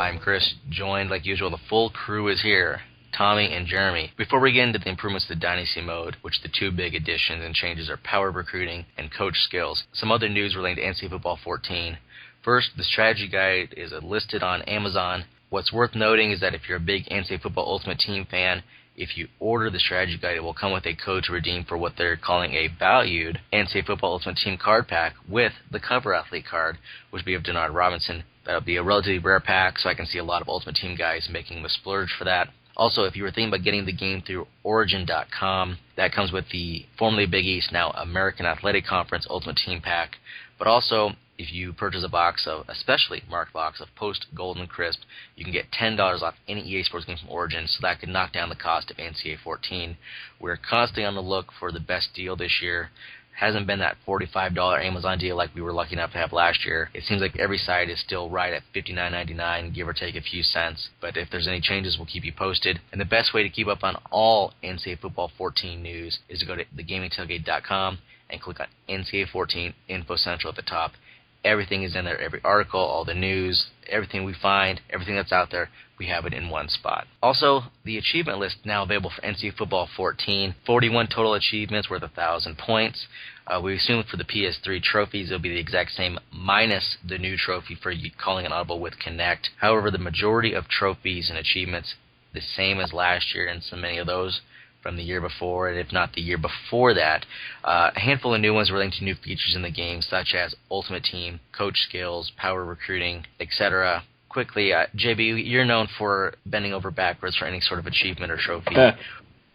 I'm Chris, joined like usual. The full crew is here. Tommy and Jeremy. Before we get into the improvements to Dynasty mode, which the two big additions and changes are power recruiting and coach skills, some other news relating to NCAA Football 14. First, the strategy guide is listed on Amazon. What's worth noting is that if you're a big NCAA Football Ultimate Team fan, if you order the strategy guide, it will come with a code to redeem for what they're calling a valued NCAA Football Ultimate Team card pack with the cover athlete card, which will be of Denard Robinson. That'll be a relatively rare pack, so I can see a lot of Ultimate Team guys making the splurge for that. Also, if you were thinking about getting the game through Origin.com, that comes with the formerly Big East, now American Athletic Conference Ultimate Team Pack. But also, if you purchase a box of, a specially marked box of Post Golden Crisp, you can get $10 off any EA Sports game from Origin, so that could knock down the cost of NCAA 14. We're constantly on the look for the best deal this year. Hasn't been that $45 Amazon deal like we were lucky enough to have last year. It seems like every site is still right at $59.99, give or take a few cents. But if there's any changes, we'll keep you posted. And the best way to keep up on all NCAA Football 14 news is to go to thegamingtailgate.com and click on NCAA 14 Info Central at the top. Everything is in there, every article, all the news, everything we find, everything that's out there, we have it in one spot. Also, the achievement list now available for NCAA Football 14. 41 total achievements worth 1,000 points. We assume for the PS3 trophies it'll be the exact same minus the new trophy for calling an audible with Connect. However, the majority of trophies and achievements the same as last year, and so many of those from the year before, and if not the year before that. A handful of new ones relating to new features in the game, such as Ultimate Team, Coach Skills, Power Recruiting, etc. Quickly, JB, you're known for bending over backwards for any sort of achievement or trophy.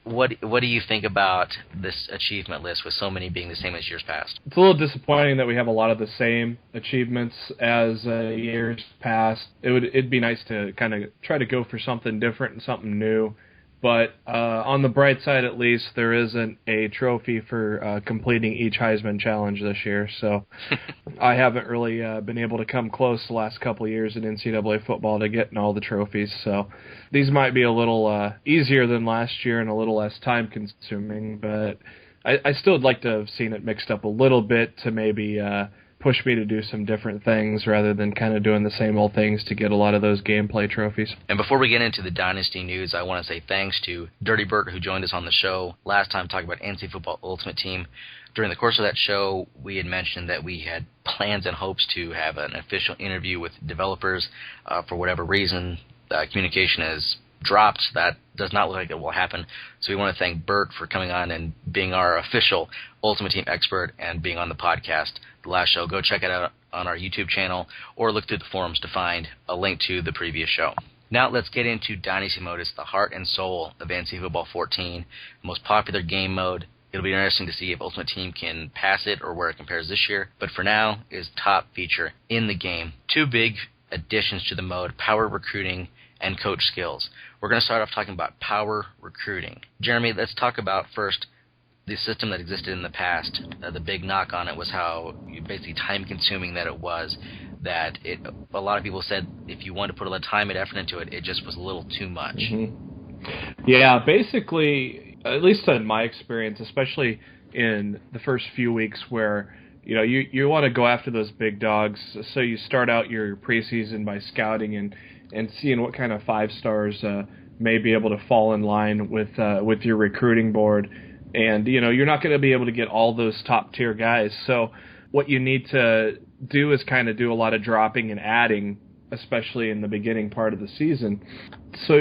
What do you think about this achievement list with so many being the same as years past? It's a little disappointing that we have a lot of the same achievements as years past. It'd be nice to kind of try to go for something different and something new. But on the bright side, at least, there isn't a trophy for completing each Heisman Challenge this year. So I haven't really been able to come close the last couple of years in NCAA football to getting all the trophies. So these might be a little easier than last year and a little less time-consuming. But I still would like to have seen it mixed up a little bit to maybe push me to do some different things rather than kind of doing the same old things to get a lot of those gameplay trophies. And before we get into the Dynasty news, I want to say thanks to Dirty Bert, who joined us on the show last time talking about NCAA Football Ultimate Team. During the course of that show, we had mentioned that we had plans and hopes to have an official interview with developers. For whatever reason, communication has dropped. That does not look like it will happen. So we want to thank Bert for coming on and being our official Ultimate Team expert and being on the podcast the last show. Go check it out on our YouTube channel or look through the forums to find a link to the previous show. Now let's get into Dynasty mode. It's the heart and soul of NCAA Football 14, the most popular game mode. It'll be interesting to see if Ultimate Team can pass it or where it compares this year. But for now, is top feature in the game. Two big additions to the mode, Power Recruiting and Coach Skills. We're going to start off talking about Power Recruiting. Jeremy, let's talk about first the system that existed in the past. The big knock on it was how basically time-consuming that it was. That a lot of people said if you wanted to put a lot of time and effort into it, it just was a little too much. Mm-hmm. Yeah, basically, at least in my experience, especially in the first few weeks where you want to go after those big dogs, so you start out your preseason by scouting and seeing what kind of 5 stars may be able to fall in line with your recruiting board. And, you're not going to be able to get all those top-tier guys. So what you need to do is kind of do a lot of dropping and adding, especially in the beginning part of the season. So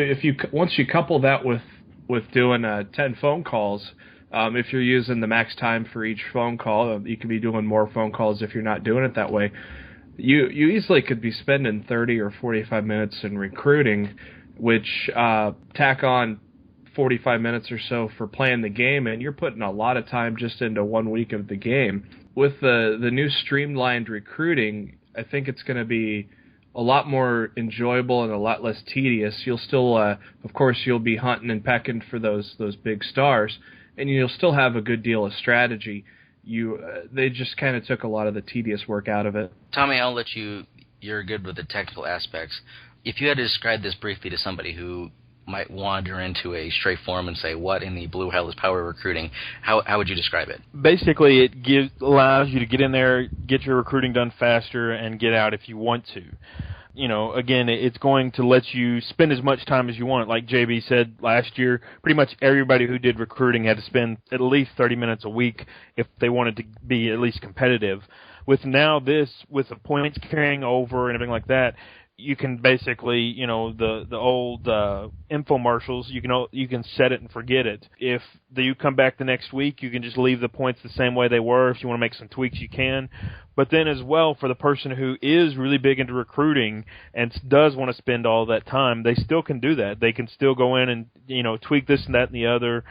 once you couple that with doing 10 phone calls, if you're using the max time for each phone call, you could be doing more phone calls if you're not doing it that way. You easily could be spending 30 or 45 minutes in recruiting, which tack on 45 minutes or so for playing the game, and you're putting a lot of time just into 1 week of the game. With the new streamlined recruiting, I think it's going to be a lot more enjoyable and a lot less tedious. You'll still, of course, you'll be hunting and pecking for those big stars, and you'll still have a good deal of strategy. They just kind of took a lot of the tedious work out of it. Tommy, I'll let you're good with the technical aspects. If you had to describe this briefly to somebody who might wander into a straight forum and say, what in the blue hell is Power Recruiting, how would you describe it? Basically, it allows you to get in there, get your recruiting done faster, and get out if you want to. again, it's going to let you spend as much time as you want. Like JB said last year, pretty much everybody who did recruiting had to spend at least 30 minutes a week if they wanted to be at least competitive. With with the points carrying over and everything like that, you can basically, the old infomercials, you can set it and forget it. If you come back the next week, you can just leave the points the same way they were. If you want to make some tweaks, you can. But then as well, for the person who is really big into recruiting and does want to spend all that time, they still can do that. They can still go in and, tweak this and that and the other,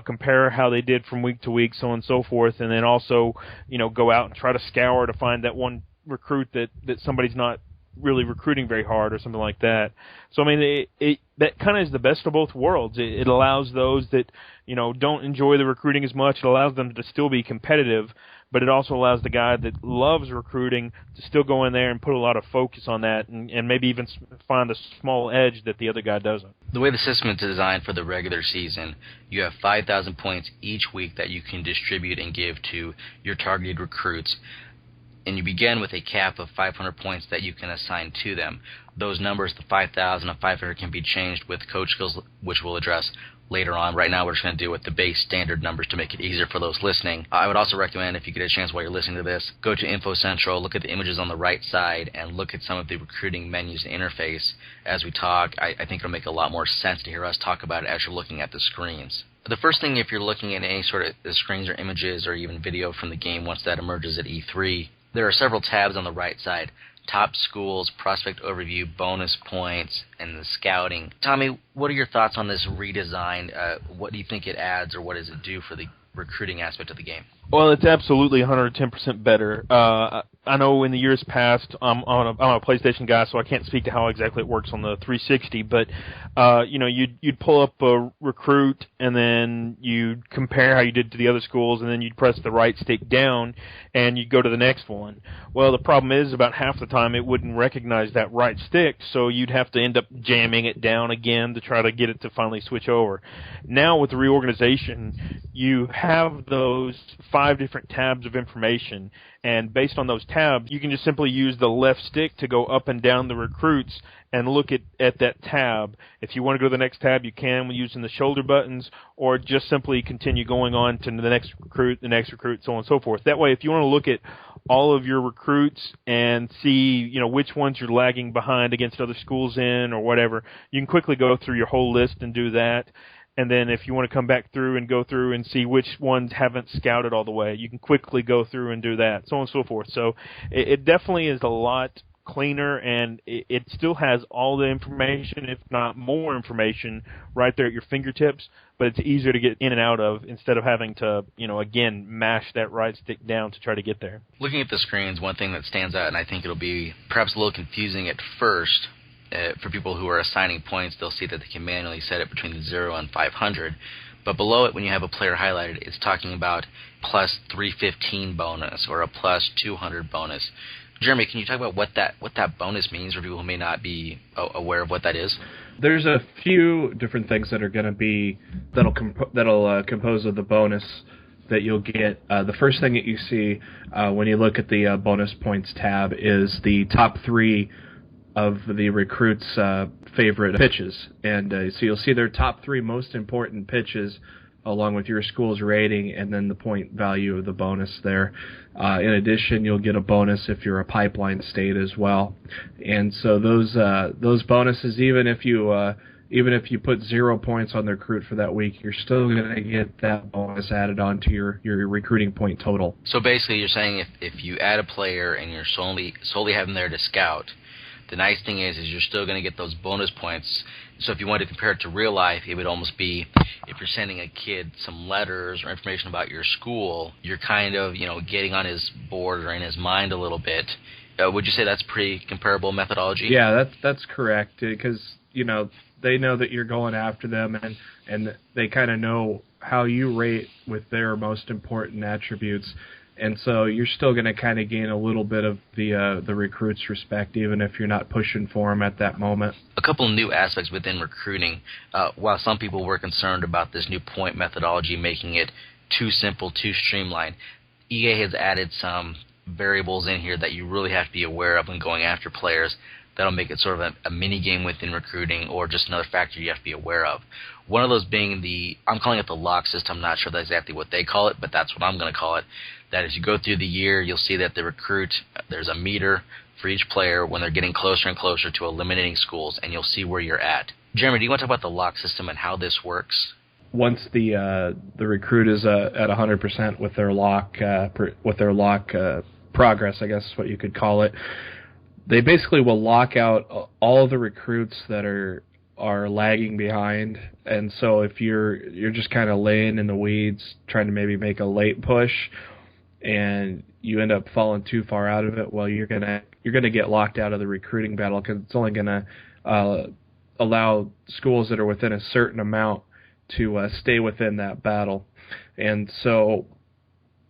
compare how they did from week to week, so on and so forth, and then also, go out and try to scour to find that one recruit that somebody's not really recruiting very hard or something like that. So, I mean, that kind of is the best of both worlds. It allows those that, don't enjoy the recruiting as much. It allows them to still be competitive, but it also allows the guy that loves recruiting to still go in there and put a lot of focus on that and maybe even find a small edge that the other guy doesn't. The way the system is designed for the regular season, you have 5,000 points each week that you can distribute and give to your targeted recruits. And you begin with a cap of 500 points that you can assign to them. Those numbers, the 5,000 and 500, can be changed with coach skills, which we'll address later on. Right now, we're just going to deal with the base standard numbers to make it easier for those listening. I would also recommend, if you get a chance while you're listening to this, go to Info Central, look at the images on the right side, and look at some of the recruiting menus and interface as we talk. I think it'll make a lot more sense to hear us talk about it as you're looking at the screens. The first thing, if you're looking at any sort of the screens or images or even video from the game once that emerges at E3, there are several tabs on the right side: top schools, prospect overview, bonus points, and the scouting. Tommy, what are your thoughts on this redesign? What do you think it adds, or what does it do for the recruiting aspect of the game? Well, it's absolutely 110% better. I know in the years past, I'm a PlayStation guy, so I can't speak to how exactly it works on the 360. But you'd pull up a recruit, and then you'd compare how you did to the other schools, and then you'd press the right stick down, and you'd go to the next one. Well, the problem is about half the time it wouldn't recognize that right stick, so you'd have to end up jamming it down again to try to get it to finally switch over. Now with the reorganization, you have those 5 different tabs of information, and based on those tabs, you can just simply use the left stick to go up and down the recruits and look at that tab. If you want to go to the next tab, you can using the shoulder buttons, or just simply continue going on to the next recruit, so on and so forth. That way, if you want to look at all of your recruits and see, which ones you're lagging behind against other schools in or whatever, you can quickly go through your whole list and do that. And then if you want to come back through and go through and see which ones haven't scouted all the way, you can quickly go through and do that, so on and so forth. So it definitely is a lot cleaner, and it still has all the information, if not more information, right there at your fingertips, but it's easier to get in and out of instead of having to, again, mash that right stick down to try to get there. Looking at the screens, one thing that stands out, and I think it'll be perhaps a little confusing at first, for people who are assigning points, they'll see that they can manually set it between 0 and 500. But below it, when you have a player highlighted, it's talking about plus 315 bonus or a plus 200 bonus. Jeremy, can you talk about what that bonus means for people who may not be aware of what that is? There's a few different things that are going to be that'll compose of the bonus that you'll get. The first thing that you see when you look at the bonus points tab is the top 3 of the recruits' favorite pitches. And so you'll see their top 3 most important pitches along with your school's rating and then the point value of the bonus there. In addition, you'll get a bonus if you're a pipeline state as well. And so those bonuses, even if you put 0 points on the recruit for that week, you're still going to get that bonus added on to your recruiting point total. So basically you're saying if you add a player and you're solely have them there to scout, the nice thing is you're still going to get those bonus points. So if you wanted to compare it to real life, it would almost be if you're sending a kid some letters or information about your school, you're kind of, getting on his board or in his mind a little bit. Would you say that's pretty comparable methodology? Yeah, that's correct, because, they know that you're going after them, and they kind of know how you rate with their most important attributes. And so you're still going to kind of gain a little bit of the recruit's respect, even if you're not pushing for them at that moment. A couple of new aspects within recruiting. While some people were concerned about this new point methodology making it too simple, too streamlined, EA has added some variables in here that you really have to be aware of when going after players that'll make it sort of a mini game within recruiting, or just another factor you have to be aware of. One of those being I'm calling it the lock system. I'm not sure that's exactly what they call it, but that's what I'm going to call it. That as you go through the year, you'll see that the recruit, there's a meter for each player when they're getting closer and closer to eliminating schools, and you'll see where you're at. Jeremy, do you want to talk about the lock system and how this works? Once the recruit is at 100% with their lock progress, I guess is what you could call it, they basically will lock out all of the recruits that are lagging behind. And so if you're just kind of laying in the weeds trying to maybe make a late push and you end up falling too far out of it, well, you're gonna get locked out of the recruiting battle, because it's only gonna allow schools that are within a certain amount to stay within that battle. And so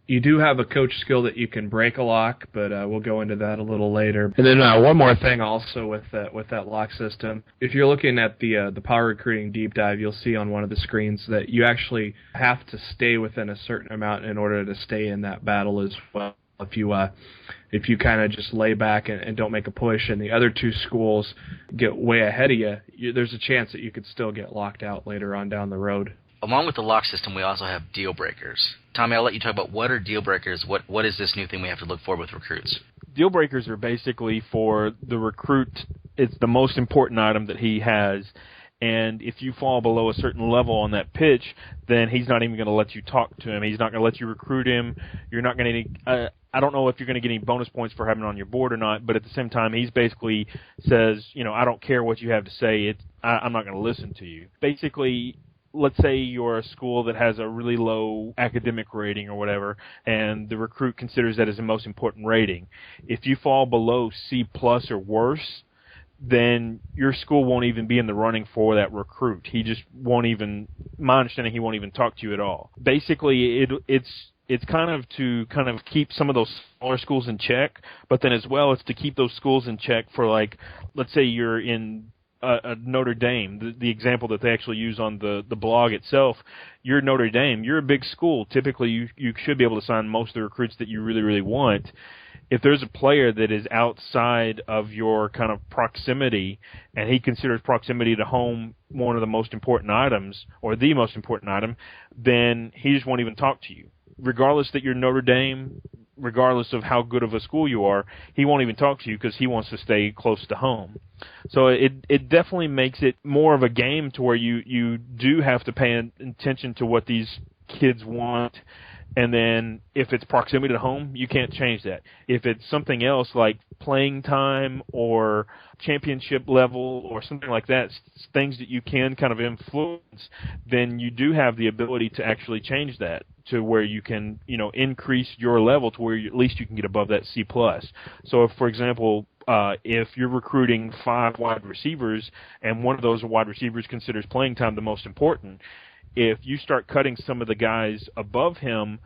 you do have a coach skill that you can break a lock, but we'll go into that a little later. And then one more thing also with that lock system. If you're looking at the Power Recruiting Deep Dive, you'll see on one of the screens that you actually have to stay within a certain amount in order to stay in that battle as well. If you kind of just lay back and don't make a push and the other two schools get way ahead of you, there's a chance that you could still get locked out later on down the road. Along with the lock system, we also have deal breakers. Tommy, I'll let you talk about what are deal breakers. What is this new thing we have to look for with recruits? Deal breakers are basically for the recruit. It's the most important item that he has. And if you fall below a certain level on that pitch, then he's not even going to let you talk to him. He's not going to let you recruit him. You're not going to I don't know if you're going to get any bonus points for having it on your board or not, but at the same time, he's basically says, I don't care what you have to say. I'm not going to listen to you. Basically, let's say you're a school that has a really low academic rating or whatever, and the recruit considers that as the most important rating. If you fall below C+ or worse, then your school won't even be in the running for that recruit. He just won't even, my understanding, he won't even talk to you at all. Basically, it's kind of to keep some of those smaller schools in check, but then as well, it's to keep those schools in check for, like, let's say you're in Notre Dame, the example that they actually use on the blog itself. You're Notre Dame. You're a big school. Typically, you should be able to sign most of the recruits that you really, really want. If there's a player that is outside of your kind of proximity, and he considers proximity to home one of the most important items, or the most important item, then he just won't even talk to you. Regardless that you're Notre Dame, regardless of how good of a school you are, he won't even talk to you because he wants to stay close to home. So it definitely makes it more of a game to where you do have to pay attention to what these kids want. And then if it's proximity to home, you can't change that. If it's something else like playing time or championship level or something like that, things that you can kind of influence, then you do have the ability to actually change that to where you can, increase your level to where at least you can get above that C+. So if, for example, if you're recruiting 5 wide receivers and one of those wide receivers considers playing time the most important, if you start cutting some of the guys above him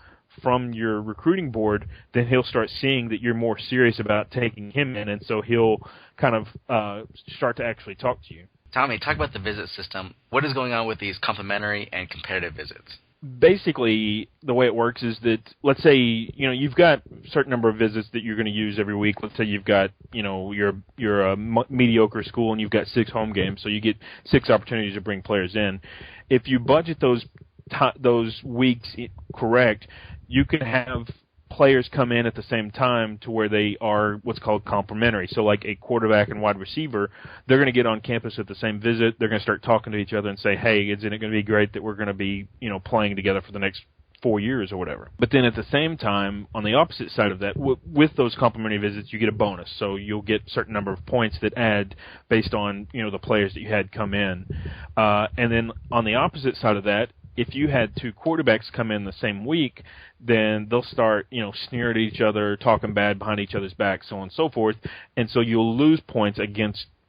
from your recruiting board, then he'll start seeing that you're more serious about taking him in, and so he'll kind of start to actually talk to you. Tommy, talk about the visit system. What is going on with these complimentary and competitive visits? Basically, the way it works is that, let's say, you've got a certain number of visits that you're going to use every week. Let's say you've got, you're a mediocre school and you've got 6 home games, so you get 6 opportunities to bring players in. If you budget those weeks correct, you can have players come in at the same time to where they are what's called complementary. So like a quarterback and wide receiver, they're going to get on campus at the same visit. They're going to start talking to each other and say, hey, isn't it going to be great that we're going to be, playing together for the next 4 years or whatever. But then at the same time, on the opposite side of that, with those complimentary visits, you get a bonus. So you'll get a certain number of points that add based on, the players that you had come in. And then on the opposite side of that, if you had 2 quarterbacks come in the same week, then they'll start, sneering at each other, talking bad behind each other's backs, so on and so forth. And so you'll lose points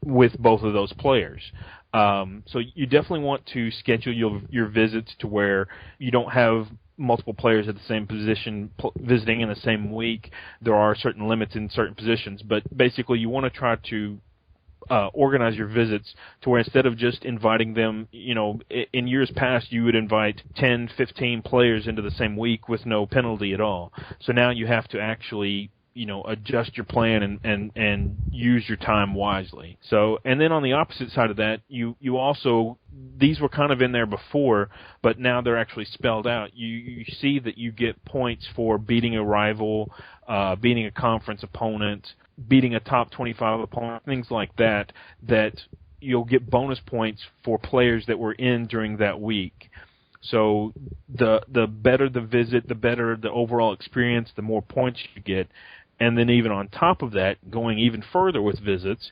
with both of those players. So you definitely want to schedule your visits to where you don't have multiple players at the same position visiting in the same week. There are certain limits in certain positions, but basically you want to try to organize your visits to where instead of just inviting them, in years past you would invite 10, 15 players into the same week with no penalty at all. So now you have to actually adjust your plan and use your time wisely. So, and then on the opposite side of that, you also, these were kind of in there before, but now they're actually spelled out. You see that you get points for beating a rival, beating a conference opponent, beating a top 25 opponent, things like that you'll get bonus points for players that were in during that week. So the better the visit, the better the overall experience, the more points you get. And then even on top of that, going even further with visits,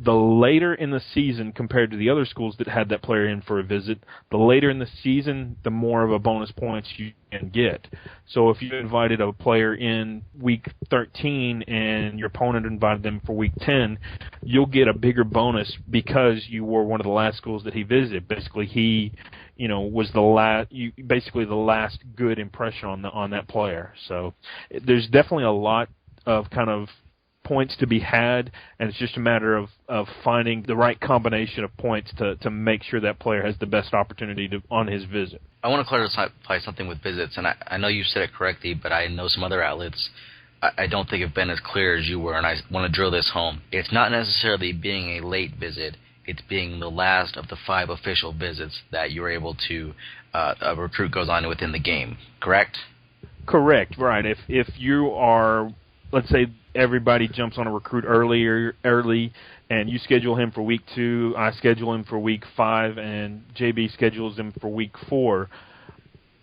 the later in the season compared to the other schools that had that player in for a visit, the later in the season, the more of a bonus points you can get. So if you invited a player in week 13 and your opponent invited them for week 10, you'll get a bigger bonus because you were one of the last schools that he visited. Basically, he was basically the last good impression on that player. So there's definitely a lot of kind of points to be had, and it's just a matter of finding the right combination of points to make sure that player has the best opportunity on his visit. I want to clarify something with visits, and I know you said it correctly, but I know some other outlets I don't think have been as clear as you were, and I want to drill this home. It's not necessarily being a late visit. It's being the last of the 5 official visits that you're able to, a recruit goes on within the game, correct? Correct, right. If you are, let's say everybody jumps on a recruit early, and you schedule him for week 2, I schedule him for week 5, and JB schedules him for week 4,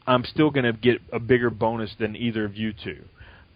I'm still going to get a bigger bonus than either of you two.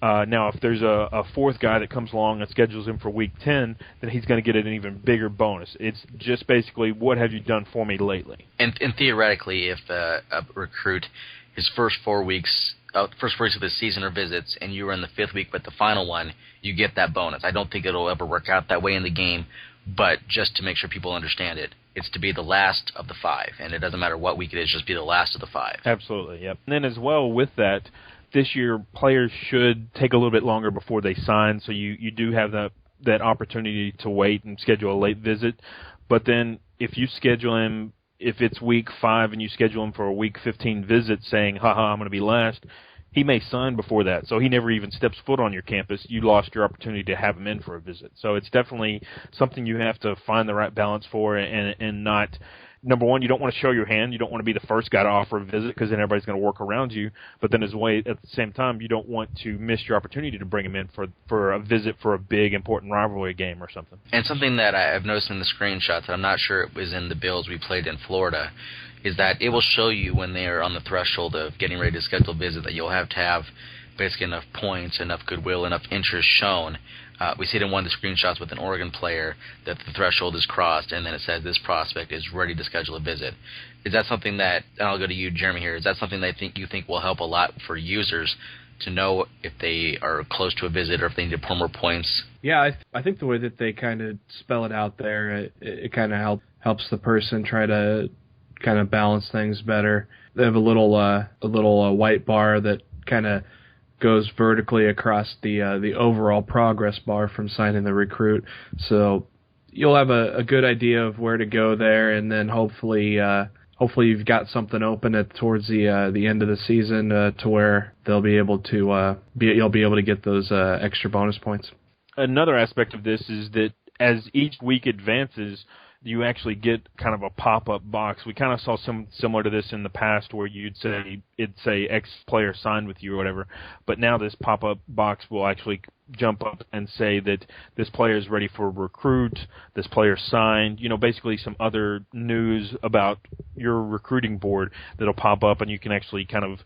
Now, if there's a fourth guy that comes along and schedules him for week 10, then he's going to get an even bigger bonus. It's just basically, what have you done for me lately? And theoretically, if a recruit, his first 4 weeks of the season are visits, and you were in the 5th week but the final one, you get that bonus. I don't think it'll ever work out that way in the game, but just to make sure people understand it, it's to be the last of the 5, and it doesn't matter what week it is, just be the last of the 5. Absolutely, yep. And then as well with that, this year players should take a little bit longer before they sign, so you do have that opportunity to wait and schedule a late visit. But then if you schedule him, if it's week 5 and you schedule him for a week 15 visit saying, I'm going to be last, he may sign before that. So he never even steps foot on your campus. You lost your opportunity to have him in for a visit. So it's definitely something you have to find the right balance for, and not, number one, you don't want to show your hand. You don't want to be the first guy to offer a visit because then everybody's going to work around you. But then at the same time, you don't want to miss your opportunity to bring him in for a visit for a big, important rivalry game or something. And something that I've noticed in the screenshots, that I'm not sure it was in the Bills we played in Florida, is that it will show you when they're on the threshold of getting ready to schedule a visit that you'll have to have basically enough points, enough goodwill, enough interest shown. We see it in one of the screenshots with an Oregon player that the threshold is crossed, and then it says this prospect is ready to schedule a visit. Is that something that, and I'll go to you, Jeremy, here, is that something that you think will help a lot for users to know if they are close to a visit or if they need to pour more points? Yeah, I think the way that they kind of spell it out there, it kind of helps the person try to kind of balance things better. They have a little white bar that kind of goes vertically across the overall progress bar from signing the recruit. So you'll have a good idea of where to go there, and then hopefully you've got something open towards the end of the season to where they'll be able to you'll be able to get those extra bonus points. Another aspect of this is that as each week advances, you actually get kind of a pop-up box. We kind of saw some similar to this in the past where it'd say X player signed with you or whatever, but now this pop-up box will actually jump up and say that this player is ready for recruit, this player signed, basically some other news about your recruiting board that'll pop up, and you can actually kind of,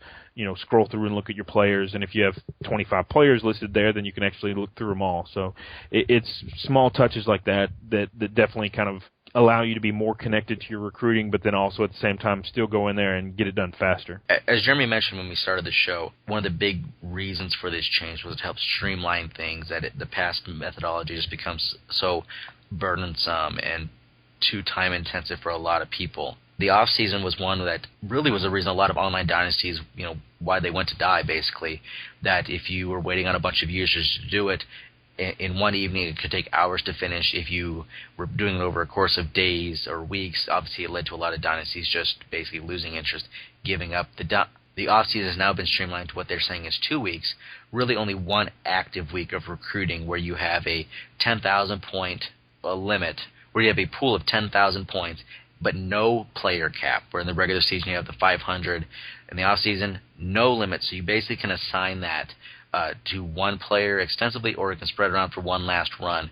scroll through and look at your players, and if you have 25 players listed there, then you can actually look through them all. So it's small touches like that definitely kind of allow you to be more connected to your recruiting, but then also at the same time still go in there and get it done faster. As Jeremy mentioned when we started the show, one of the big reasons for this change was to help streamline things, that the past methodology just becomes so burdensome and too time-intensive for a lot of people. The off-season was one that really was the reason a lot of online dynasties, why they went to die, basically, that if you were waiting on a bunch of users to do it, in one evening, it could take hours to finish. If you were doing it over a course of days or weeks, obviously it led to a lot of dynasties just basically losing interest, giving up. The offseason has now been streamlined to what they're saying is 2 weeks, really only one active week of recruiting where you have a 10,000 point limit, where you have a pool of 10,000 points, but no player cap, where in the regular season you have the 500. In the offseason, no limit, so you basically can assign that to one player extensively, or it can spread around for one last run.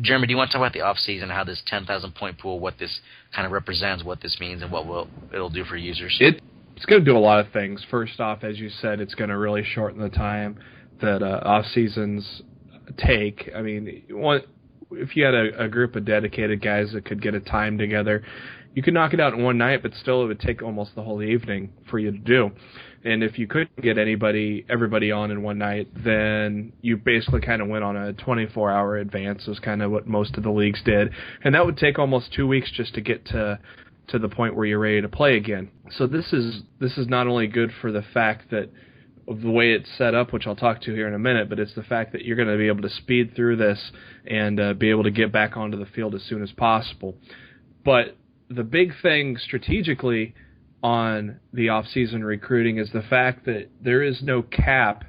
Jeremy, do you want to talk about the offseason, how this 10,000 point pool, what this kind of represents, what this means, and what it'll do for users? It's going to do a lot of things. First off, as you said, it's going to really shorten the time that off seasons take. I mean, if you had a group of dedicated guys that could get a time together, you could knock it out in one night, but still it would take almost the whole evening for you to do. And if you couldn't get everybody on in one night, then you basically kind of went on a 24-hour advance, is kind of what most of the leagues did. And that would take almost 2 weeks just to get to the point where you're ready to play again. So this is not only good for the fact that of the way it's set up, which I'll talk to here in a minute, but it's the fact that you're going to be able to speed through this and be able to get back onto the field as soon as possible. But the big thing strategically on the off-season recruiting is the fact that there is no cap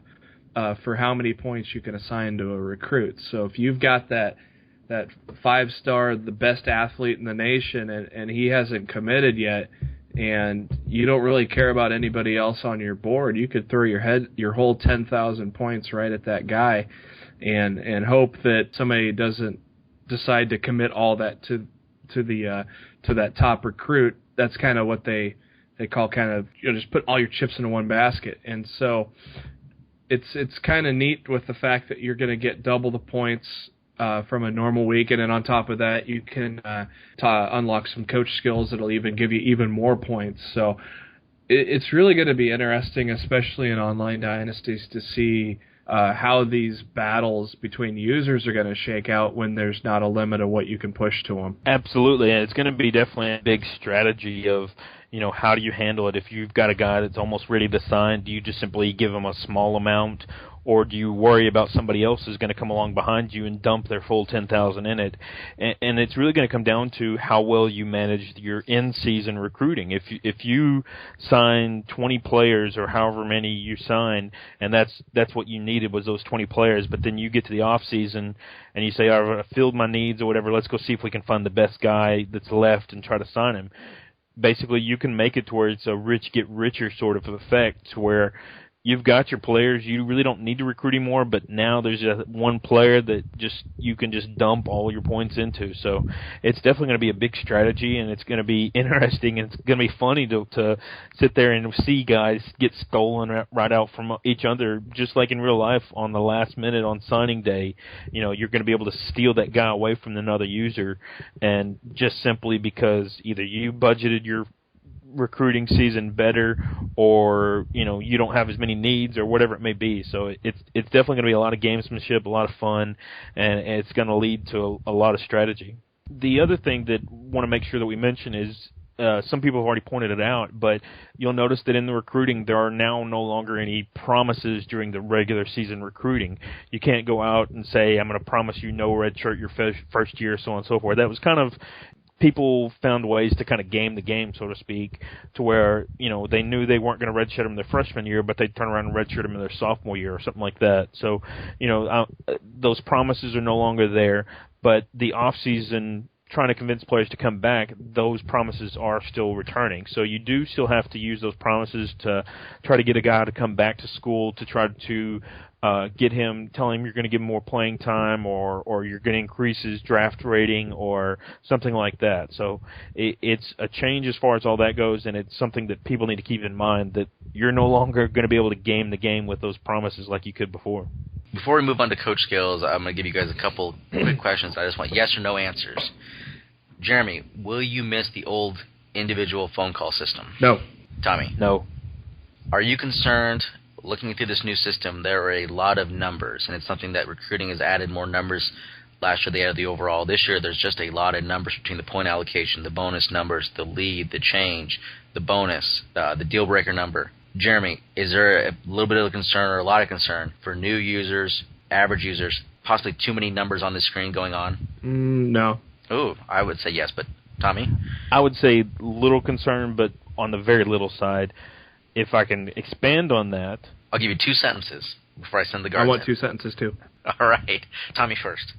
for how many points you can assign to a recruit. So if you've got that 5-star, the best athlete in the nation, and he hasn't committed yet, and you don't really care about anybody else on your board, you could throw your whole 10,000 points right at that guy, and hope that somebody doesn't decide to commit all that to that top recruit. That's kind of what they call kind of, just put all your chips into one basket. And so it's kind of neat with the fact that you're going to get double the points from a normal week, and then on top of that, you can unlock some coach skills that'll even give you even more points. So it's really going to be interesting, especially in online dynasties, to see how these battles between users are going to shake out when there's not a limit of what you can push to them. Absolutely, and it's going to be definitely a big strategy of, how do you handle it? If you've got a guy that's almost ready to sign, do you just simply give him a small amount, or do you worry about somebody else is going to come along behind you and dump their full 10,000 in it? And it's really going to come down to how well you manage your in-season recruiting. If you sign 20 players or however many you sign, and that's what you needed was those 20 players, but then you get to the off-season and you say, I've filled my needs or whatever, let's go see if we can find the best guy that's left and try to sign him. Basically, you can make it to where it's a rich get richer sort of effect, to where you've got your players, you really don't need to recruit anymore, but now there's just one player that you can just dump all your points into. So it's definitely going to be a big strategy, and it's going to be interesting, and it's going to be funny to sit there and see guys get stolen right out from each other, just like in real life on the last minute on signing day. You're going to be able to steal that guy away from another user, and just simply because either you budgeted your recruiting season better, or you don't have as many needs, or whatever it may be. So it's definitely going to be a lot of gamesmanship, a lot of fun, and it's going to lead to a lot of strategy. The other thing that I want to make sure that we mention is some people have already pointed it out, but you'll notice that in the recruiting there are now no longer any promises during the regular season recruiting. You can't go out and say, I'm going to promise you no red shirt your first year, so on and so forth. That was kind of, people found ways to kind of game the game, so to speak, to where, they knew they weren't going to redshirt them their freshman year, but they'd turn around and redshirt them in their sophomore year or something like that. So, those promises are no longer there, but the off-season trying to convince players to come back, those promises are still returning. So you do still have to use those promises to try to get a guy to come back to school, to try to get him, tell him you're going to give him more playing time, or you're going to increase his draft rating or something like that. So it's a change as far as all that goes, and it's something that people need to keep in mind, that you're no longer going to be able to game the game with those promises like you could before. Before we move on to coach skills, I'm going to give you guys a couple quick questions. I just want yes or no answers. Jeremy, will you miss the old individual phone call system? No. Tommy? No. Are you concerned, looking through this new system, there are a lot of numbers, and it's something that recruiting has added more numbers. Last year they added the overall. This year there's just a lot of numbers between the point allocation, the bonus numbers, the lead, the change, the bonus, the deal breaker number. Jeremy, is there a little bit of a concern or a lot of concern for new users, average users, possibly too many numbers on the screen going on? No. Ooh, I would say yes, but Tommy? I would say little concern, but on the very little side. if I can expand on that. I'll give you 2 sentences before I send the guards I want in. 2 sentences, too. All right. Tommy first.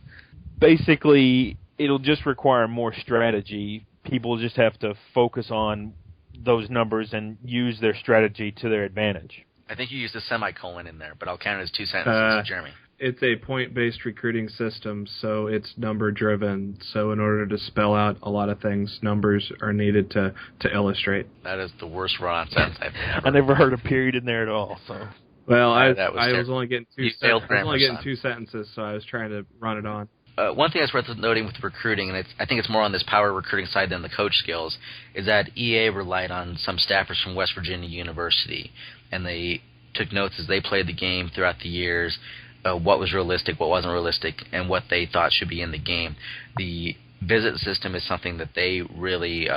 Basically, it'll just require more strategy. People just have to focus on those numbers and use their strategy to their advantage. I think you used a semicolon in there, but I'll count it as 2 sentences. Jeremy. It's a point-based recruiting system, so it's number-driven. So in order to spell out a lot of things, numbers are needed to illustrate. That is the worst run-on sentence I've ever I never heard a period in there at all. So. Well, I was only getting 2 sentences. 2 sentences, so I was trying to run it on. One thing that's worth noting with recruiting, and I think it's more on this power recruiting side than the coach skills, is that EA relied on some staffers from West Virginia University, and they took notes as they played the game throughout the years, what was realistic, what wasn't realistic, and what they thought should be in the game. The visit system is something that they really,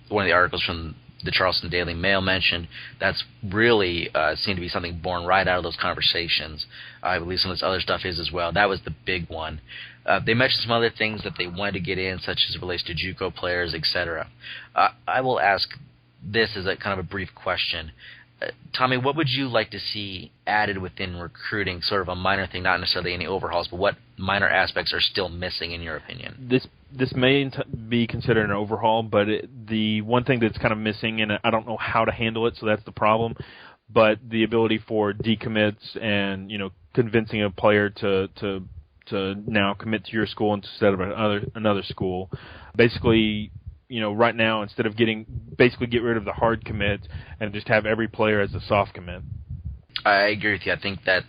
one of the articles from the Charleston Daily Mail mentioned, that's really seemed to be something born right out of those conversations. I believe some of this other stuff is as well. That was the big one. They mentioned some other things that they wanted to get in, such as it relates to JUCO players, etc. I will ask this as a kind of a brief question. Tommy, what would you like to see added within recruiting, sort of a minor thing, not necessarily any overhauls, but what minor aspects are still missing in your opinion? This may be considered an overhaul, but the one thing that's kind of missing, and I don't know how to handle it, so that's the problem, but the ability for decommits and, convincing a player to now commit to your school instead of another school. Basically, right now, instead of get rid of the hard commit and just have every player as a soft commit. I agree with you. I think that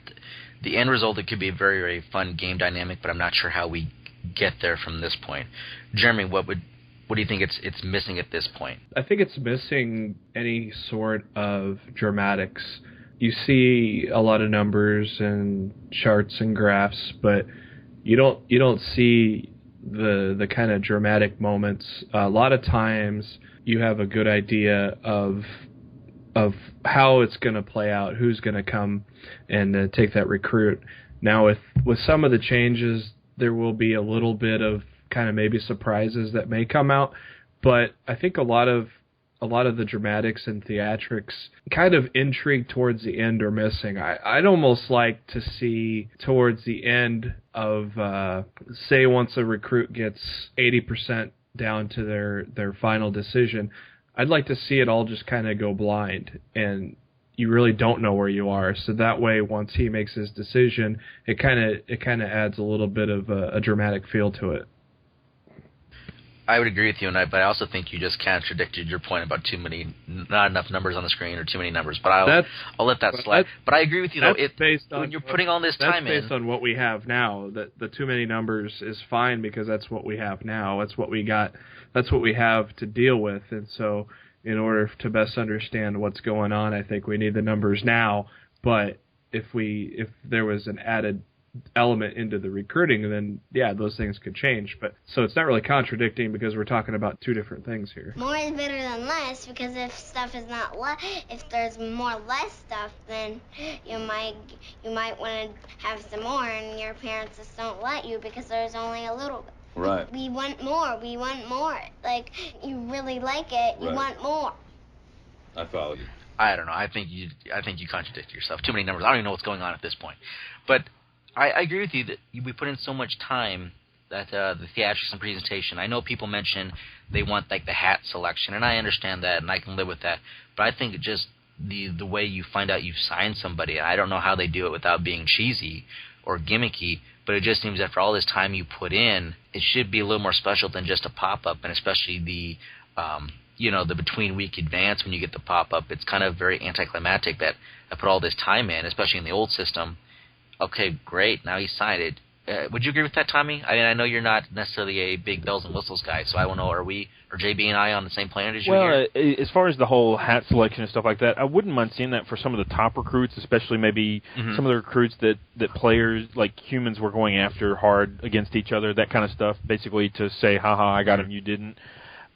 the end result, it could be a very, very fun game dynamic, but I'm not sure how we get there from this point. Jeremy, what do you think it's missing at this point? I think it's missing any sort of dramatics. You see a lot of numbers and charts and graphs, but you don't see the kind of dramatic moments. A lot of times you have a good idea of how it's going to play out, who's going to come and take that recruit. Now with some of the changes, there will be a little bit of kind of maybe surprises that may come out, but I think a lot of the dramatics and theatrics kind of intrigue towards the end are missing. I'd almost like to see towards the end of, say once a recruit gets 80% down to their final decision, I'd like to see it all just kind of go blind and you really don't know where you are. So that way, once he makes his decision, it kind of adds a little bit of a dramatic feel to it. I would agree with you, but I also think you just contradicted your point about not enough numbers on the screen or too many numbers. But I'll let that slide. But I agree with you, though. When you're putting all this time in, that's based on what we have now. The too many numbers is fine because that's what we have now. That's what we got. That's what we have to deal with. And so, in order to best understand what's going on, I think we need the numbers now. But if there was an added element into the recruiting, then yeah, those things could change. But so it's not really contradicting because we're talking about two different things here. More is better than less because if stuff is not if there's less stuff, then you might want to have some more, and your parents just don't let you because there's only a little bit. Right. We want more. Like, you really like it. You want more. I follow you. I don't know. I think you contradict yourself. Too many numbers. I don't even know what's going on at this point. But I agree with you that we put in so much time that the theatrics and presentation. I know people mention they want like the hat selection, and I understand that, and I can live with that. But I think just the way you find out you've signed somebody, I don't know how they do it without being cheesy or gimmicky. But it just seems that for all this time you put in, it should be a little more special than just a pop-up, and especially the between-week advance when you get the pop-up. It's kind of very anticlimactic that I put all this time in, especially in the old system. Okay, great, now you signed it. Would you agree with that, Tommy? I mean, I know you're not necessarily a big bells and whistles guy, so I don't know, are JB and I on the same planet as you here? Well, as far as the whole hat selection and stuff like that, I wouldn't mind seeing that for some of the top recruits, especially maybe some of the recruits that players, like humans, were going after hard against each other, that kind of stuff, basically to say, haha, I got him, you didn't.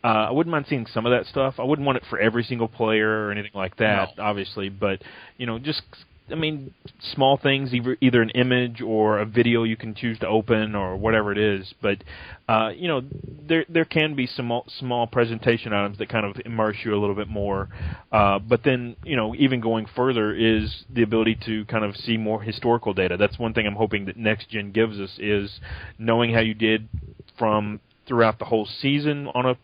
I wouldn't mind seeing some of that stuff. I wouldn't want it for every single player or anything like that, obviously, but, just I mean, small things, either an image or a video you can choose to open or whatever it is. But there can be small presentation items that kind of immerse you a little bit more. But then even going further is the ability to kind of see more historical data. That's one thing I'm hoping that Next Gen gives us, is knowing how you did from throughout the whole season on a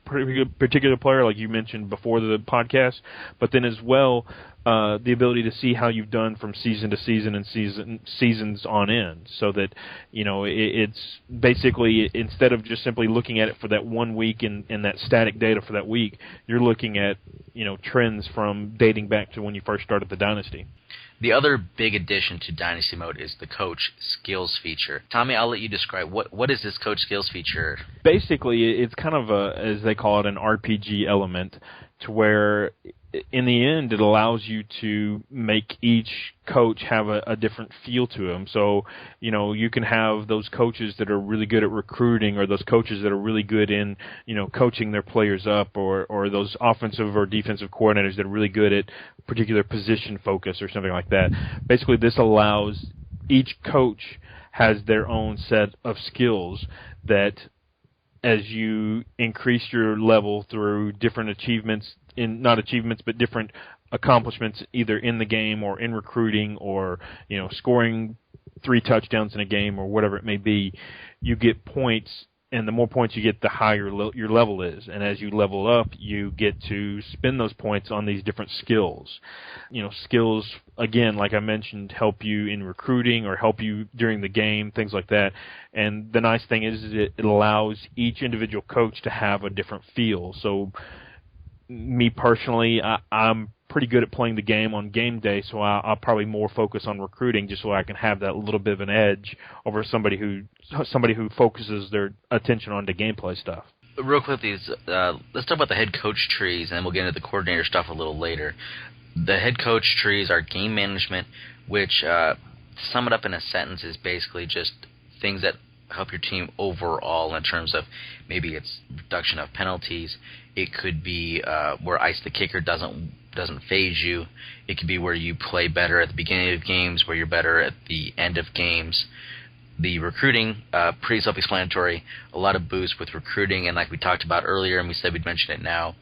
particular player, like you mentioned before the podcast, but then as well the ability to see how you've done from season to season and seasons on end, so that it's basically, instead of just simply looking at it for that 1 week and that static data for that week, you're looking at trends from dating back to when you first started the Dynasty. The other big addition to Dynasty Mode is the Coach Skills feature. Tommy, I'll let you describe what is this Coach Skills feature? Basically, it's kind of as they call it, an RPG element, to where in the end it allows you to make each coach have a different feel to them. So, you can have those coaches that are really good at recruiting, or those coaches that are really good in, coaching their players up, or those offensive or defensive coordinators that are really good at particular position focus or something like that. Basically, this allows each coach has their own set of skills that, as you increase your level through different achievements, not achievements, but different accomplishments, either in the game or in recruiting, or scoring 3 touchdowns in a game or whatever it may be, you get points, and the more points you get, the higher your level is. And as you level up, you get to spend those points on these different skills. Skills, again, like I mentioned, help you in recruiting or help you during the game, things like that. And the nice thing is it allows each individual coach to have a different feel. So me personally, I'm pretty good at playing the game on game day, so I'll probably more focus on recruiting, just so I can have that little bit of an edge over somebody who focuses their attention on the gameplay stuff. Real quickly, let's talk about the head coach trees, and then we'll get into the coordinator stuff a little later. The head coach trees are game management, which, to sum it up in a sentence, is basically just things that help your team overall in terms of maybe it's reduction of penalties. It could be where ice the kicker doesn't phase you. It could be where you play better at the beginning of games, where you're better at the end of games. The recruiting, pretty self-explanatory. A lot of boost with recruiting, and like we talked about earlier, and we said we'd mention it now,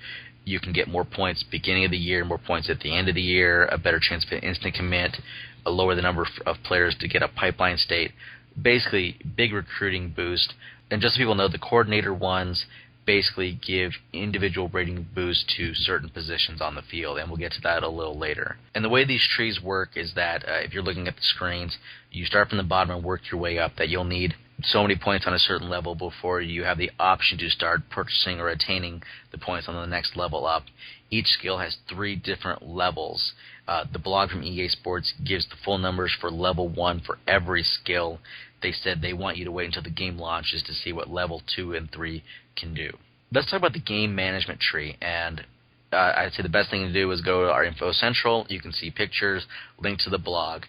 you can get more points beginning of the year, more points at the end of the year, a better chance for instant commit, lower the number of players to get a pipeline state. Basically, big recruiting boost. And just so people know, the coordinator ones basically give individual rating boosts to certain positions on the field, and we'll get to that a little later. And the way these trees work is that if you're looking at the screens, you start from the bottom and work your way up, that you'll need so many points on a certain level before you have the option to start purchasing or attaining the points on the next level up. Each skill has 3 different levels. The blog from EA Sports gives the full numbers for level 1 for every skill. They said they want you to wait until the game launches to see what level 2 and 3 can do. Let's talk about the game management tree, and I'd say the best thing to do is go to our Info Central. You can see pictures, link to the blog.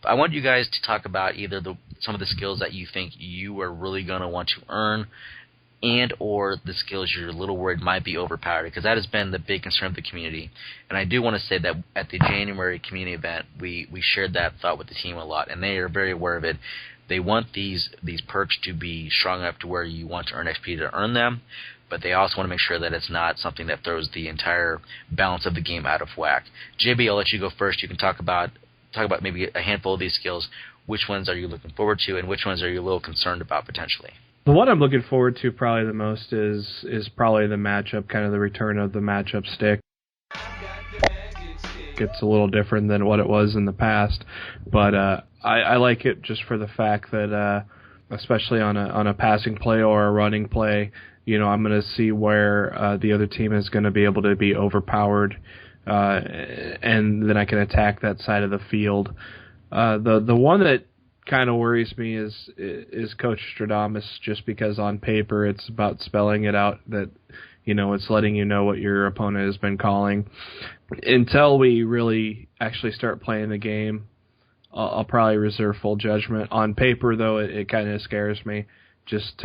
I want you guys to talk about either some of the skills that you think you are really going to want to earn, and or the skills you're a little worried might be overpowered, because that has been the big concern of the community. And I do want to say that at the January community event, we shared that thought with the team a lot, and they are very aware of it. They want these perks to be strong enough to where you want to earn XP to earn them, but they also want to make sure that it's not something that throws the entire balance of the game out of whack. JB, I'll let you go first. You can talk about maybe a handful of these skills. Which ones are you looking forward to, and which ones are you a little concerned about potentially? The one I'm looking forward to probably the most is probably the matchup, kind of the return of the matchup stick. It's a little different than what it was in the past, but I like it just for the fact that especially on a passing play or a running play, I'm going to see where the other team is going to be able to be overpowered, and then I can attack that side of the field. The one that kind of worries me is Coach Stradamus, just because on paper it's about spelling it out, that it's letting you know what your opponent has been calling. Until we really actually start playing the game, I'll probably reserve full judgment. On paper, though, it kind of scares me, just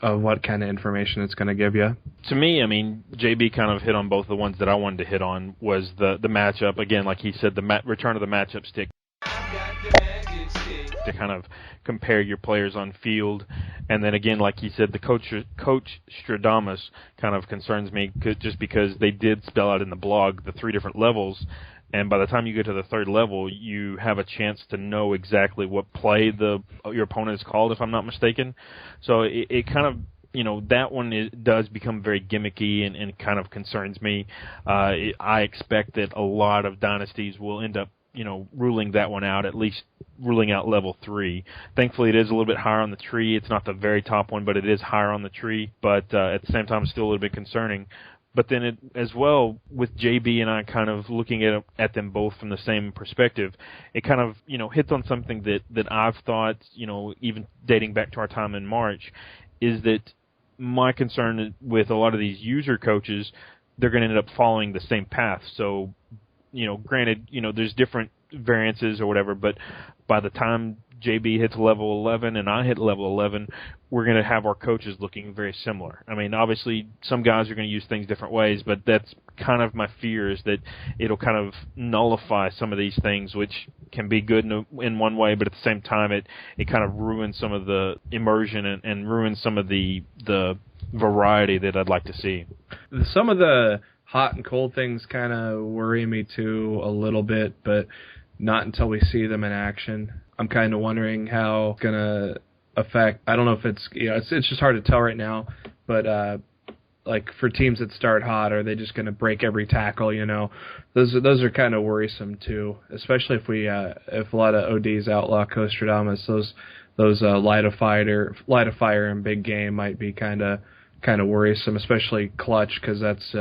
of what kind of information it's going to give you. To me, I mean, JB kind of hit on both the ones that I wanted to hit on. Was the matchup, again, like he said, the return of the matchup stick to kind of compare your players on field. And then again, like he said, the Coach Stradamus kind of concerns me just because they did spell out in the blog the 3 different levels. And by the time you get to the 3rd level, you have a chance to know exactly what play your opponent is called, if I'm not mistaken. So it kind of, that one does become very gimmicky and kind of concerns me. I expect that a lot of dynasties will end up, ruling that one out, at least ruling out level 3. Thankfully, it is a little bit higher on the tree. It's not the very top one, but it is higher on the tree. But at the same time, it's still a little bit concerning. But then as well, with JB and I kind of looking at them both from the same perspective, it kind of, hits on something that I've thought, even dating back to our time in March, is that my concern with a lot of these user coaches, they're going to end up following the same path. So, granted, there's different variances or whatever, but by the time JB hits level 11 and I hit level 11, we're going to have our coaches looking very similar. I mean, obviously, some guys are going to use things different ways, but that's kind of my fear, is that it'll kind of nullify some of these things, which can be good in one way, but at the same time, it kind of ruins some of the immersion and ruins some of the variety that I'd like to see. Some of the hot and cold things kind of worry me too a little bit, but not until we see them in action. I'm kind of wondering how it's going to affect. I don't know if it's, it's just hard to tell right now, but like for teams that start hot, are they just going to break every tackle? Those are kind of worrisome too, especially if a lot of ODs outlaw Costradamus. Those light of fire and big game might be kind of worrisome, especially clutch, because that's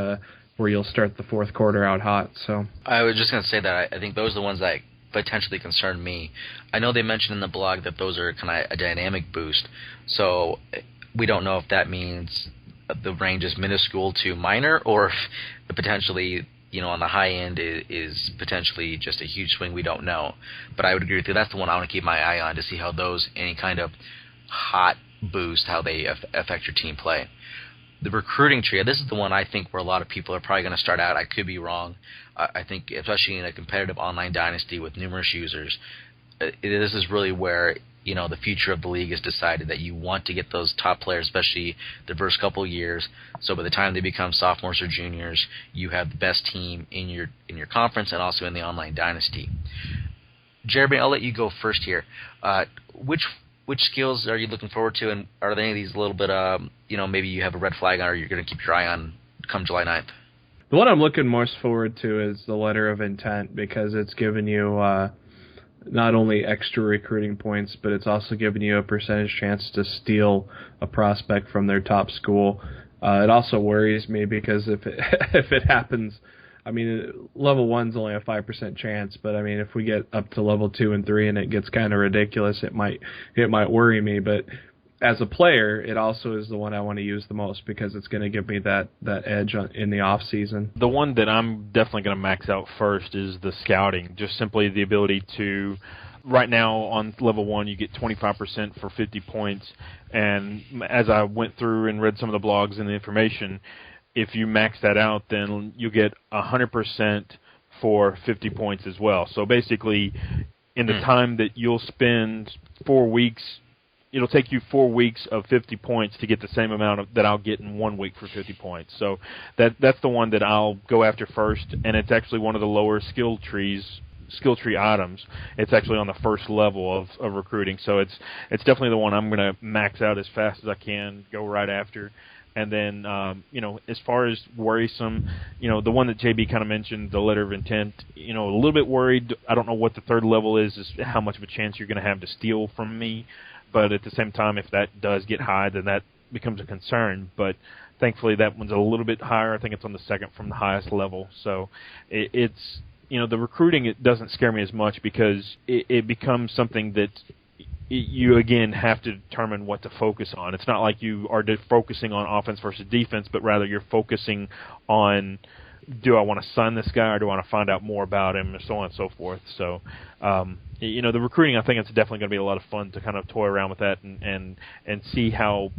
where you'll start the 4th quarter out hot. So I was just going to say that I think those are the ones that potentially concern me. I know they mentioned in the blog that those are kind of a dynamic boost, so we don't know if that means the range is minuscule to minor, or if potentially, on the high end is potentially just a huge swing. We don't know. But I would agree with you. That's the one I want to keep my eye on to see how those, any kind of hot boost, how they affect your team play. The recruiting tree, this is the one I think where a lot of people are probably going to start out. I could be wrong. I think especially in a competitive online dynasty with numerous users, this is really where the future of the league is decided, that you want to get those top players, especially the first couple of years. So by the time they become sophomores or juniors, you have the best team in your conference and also in the online dynasty. Jeremy, I'll let you go first here. Which skills are you looking forward to, and are there any of these a little bit, maybe you have a red flag on, or you're going to keep your eye on come July 9th? The one I'm looking most forward to is the letter of intent, because it's given you not only extra recruiting points, but it's also given you a percentage chance to steal a prospect from their top school. It also worries me because if it happens, I mean, level 1's only a 5% chance, but I mean, if we get up to level 2 and 3 and it gets kind of ridiculous, it might worry me. But as a player, it also is the one I want to use the most, because it's going to give me that edge in the off season. The one that I'm definitely going to max out first is the scouting. Just simply the ability to, right now on level 1, you get 25% for 50 points. And as I went through and read some of the blogs and the information, if you max that out, then you get 100% for 50 points as well. So basically, in the time that you'll spend 4 weeks, it'll take you 4 weeks of 50 points to get the same amount that I'll get in 1 week for 50 points. So that's the one that I'll go after first, and it's actually one of the lower skill tree items. It's actually on the first level of recruiting. So it's definitely the one I'm going to max out as fast as I can, go right after. And then, as far as worrisome, the one that JB kind of mentioned, the letter of intent, a little bit worried. I don't know what the 3rd level is how much of a chance you're going to have to steal from me. But at the same time, if that does get high, then that becomes a concern. But thankfully, that one's a little bit higher. I think it's on the 2nd from the highest level. So it's, the recruiting, it doesn't scare me as much, because it becomes something that you, again, have to determine what to focus on. It's not like you are focusing on offense versus defense, but rather you're focusing on, do I want to sign this guy, or do I want to find out more about him, and so on and so forth. So, the recruiting, I think it's definitely going to be a lot of fun to kind of toy around with that and see how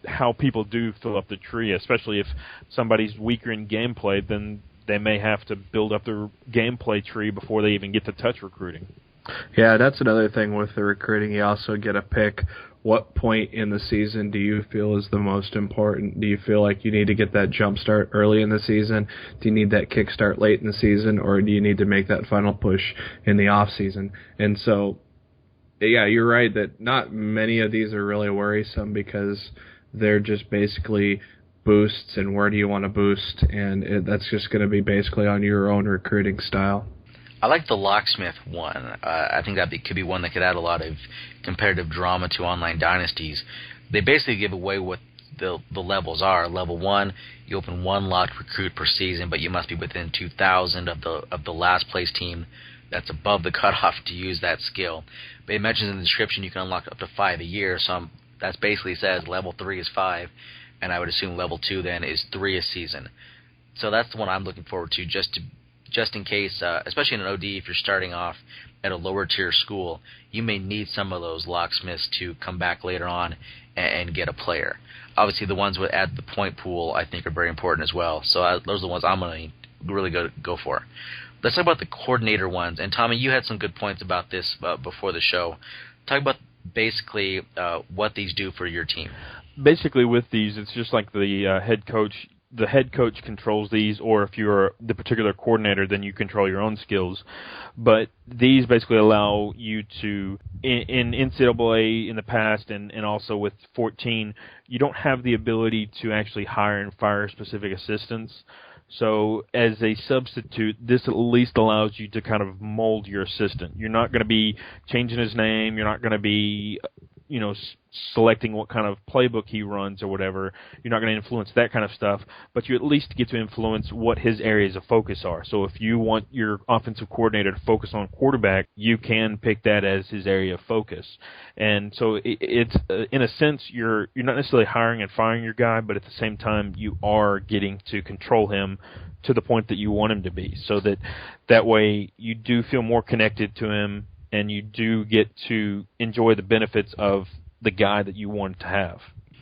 how people do fill up the tree, especially if somebody's weaker in gameplay, then they may have to build up their gameplay tree before they even get to touch recruiting. Yeah, that's another thing with the recruiting. You also get a pick. What point in the season do you feel is the most important? Do you feel like you need to get that jump start early in the season? Do you need that kick start late in the season? Or do you need to make that final push in the off season? And so, yeah, you're right that not many of these are really worrisome because they're just basically boosts and where do you want to boost, and that's just going to be basically on your own recruiting style. I like the locksmith one. I think could be one that could add a lot of competitive drama to online dynasties. They basically give away what the levels are. Level 1, you open one locked recruit per season, but you must be within 2,000 of the last place team that's above the cutoff to use that skill. But it mentions in the description you can unlock up to 5 a year, so that basically says level 3 is 5, and I would assume level 2 then is 3 a season. So that's the one I'm looking forward to, just in case, especially in an OD, if you're starting off at a lower tier school, you may need some of those locksmiths to come back later on and get a player. Obviously, the ones that add the point pool I think are very important as well. So those are the ones I'm going to really go for. Let's talk about the coordinator ones. And Tommy, you had some good points about this before the show. Talk about basically what these do for your team. Basically, with these, it's just like the head coach. The head coach controls these, or if you're the particular coordinator, then you control your own skills. But these basically allow you to, in NCAA in the past and also with 14, you don't have the ability to actually hire and fire specific assistants. So as a substitute, this at least allows you to kind of mold your assistant. You're not going to be changing his name. You're not going to be selecting what kind of playbook he runs or whatever. You're not going to influence that kind of stuff, but you at least get to influence what his areas of focus are. So if you want your offensive coordinator to focus on quarterback, you can pick that as his area of focus. And so it's in a sense, you're not necessarily hiring and firing your guy, but at the same time, you are getting to control him to the point that you want him to be, so that way you do feel more connected to him, and you do get to enjoy the benefits of the guy that you want to have.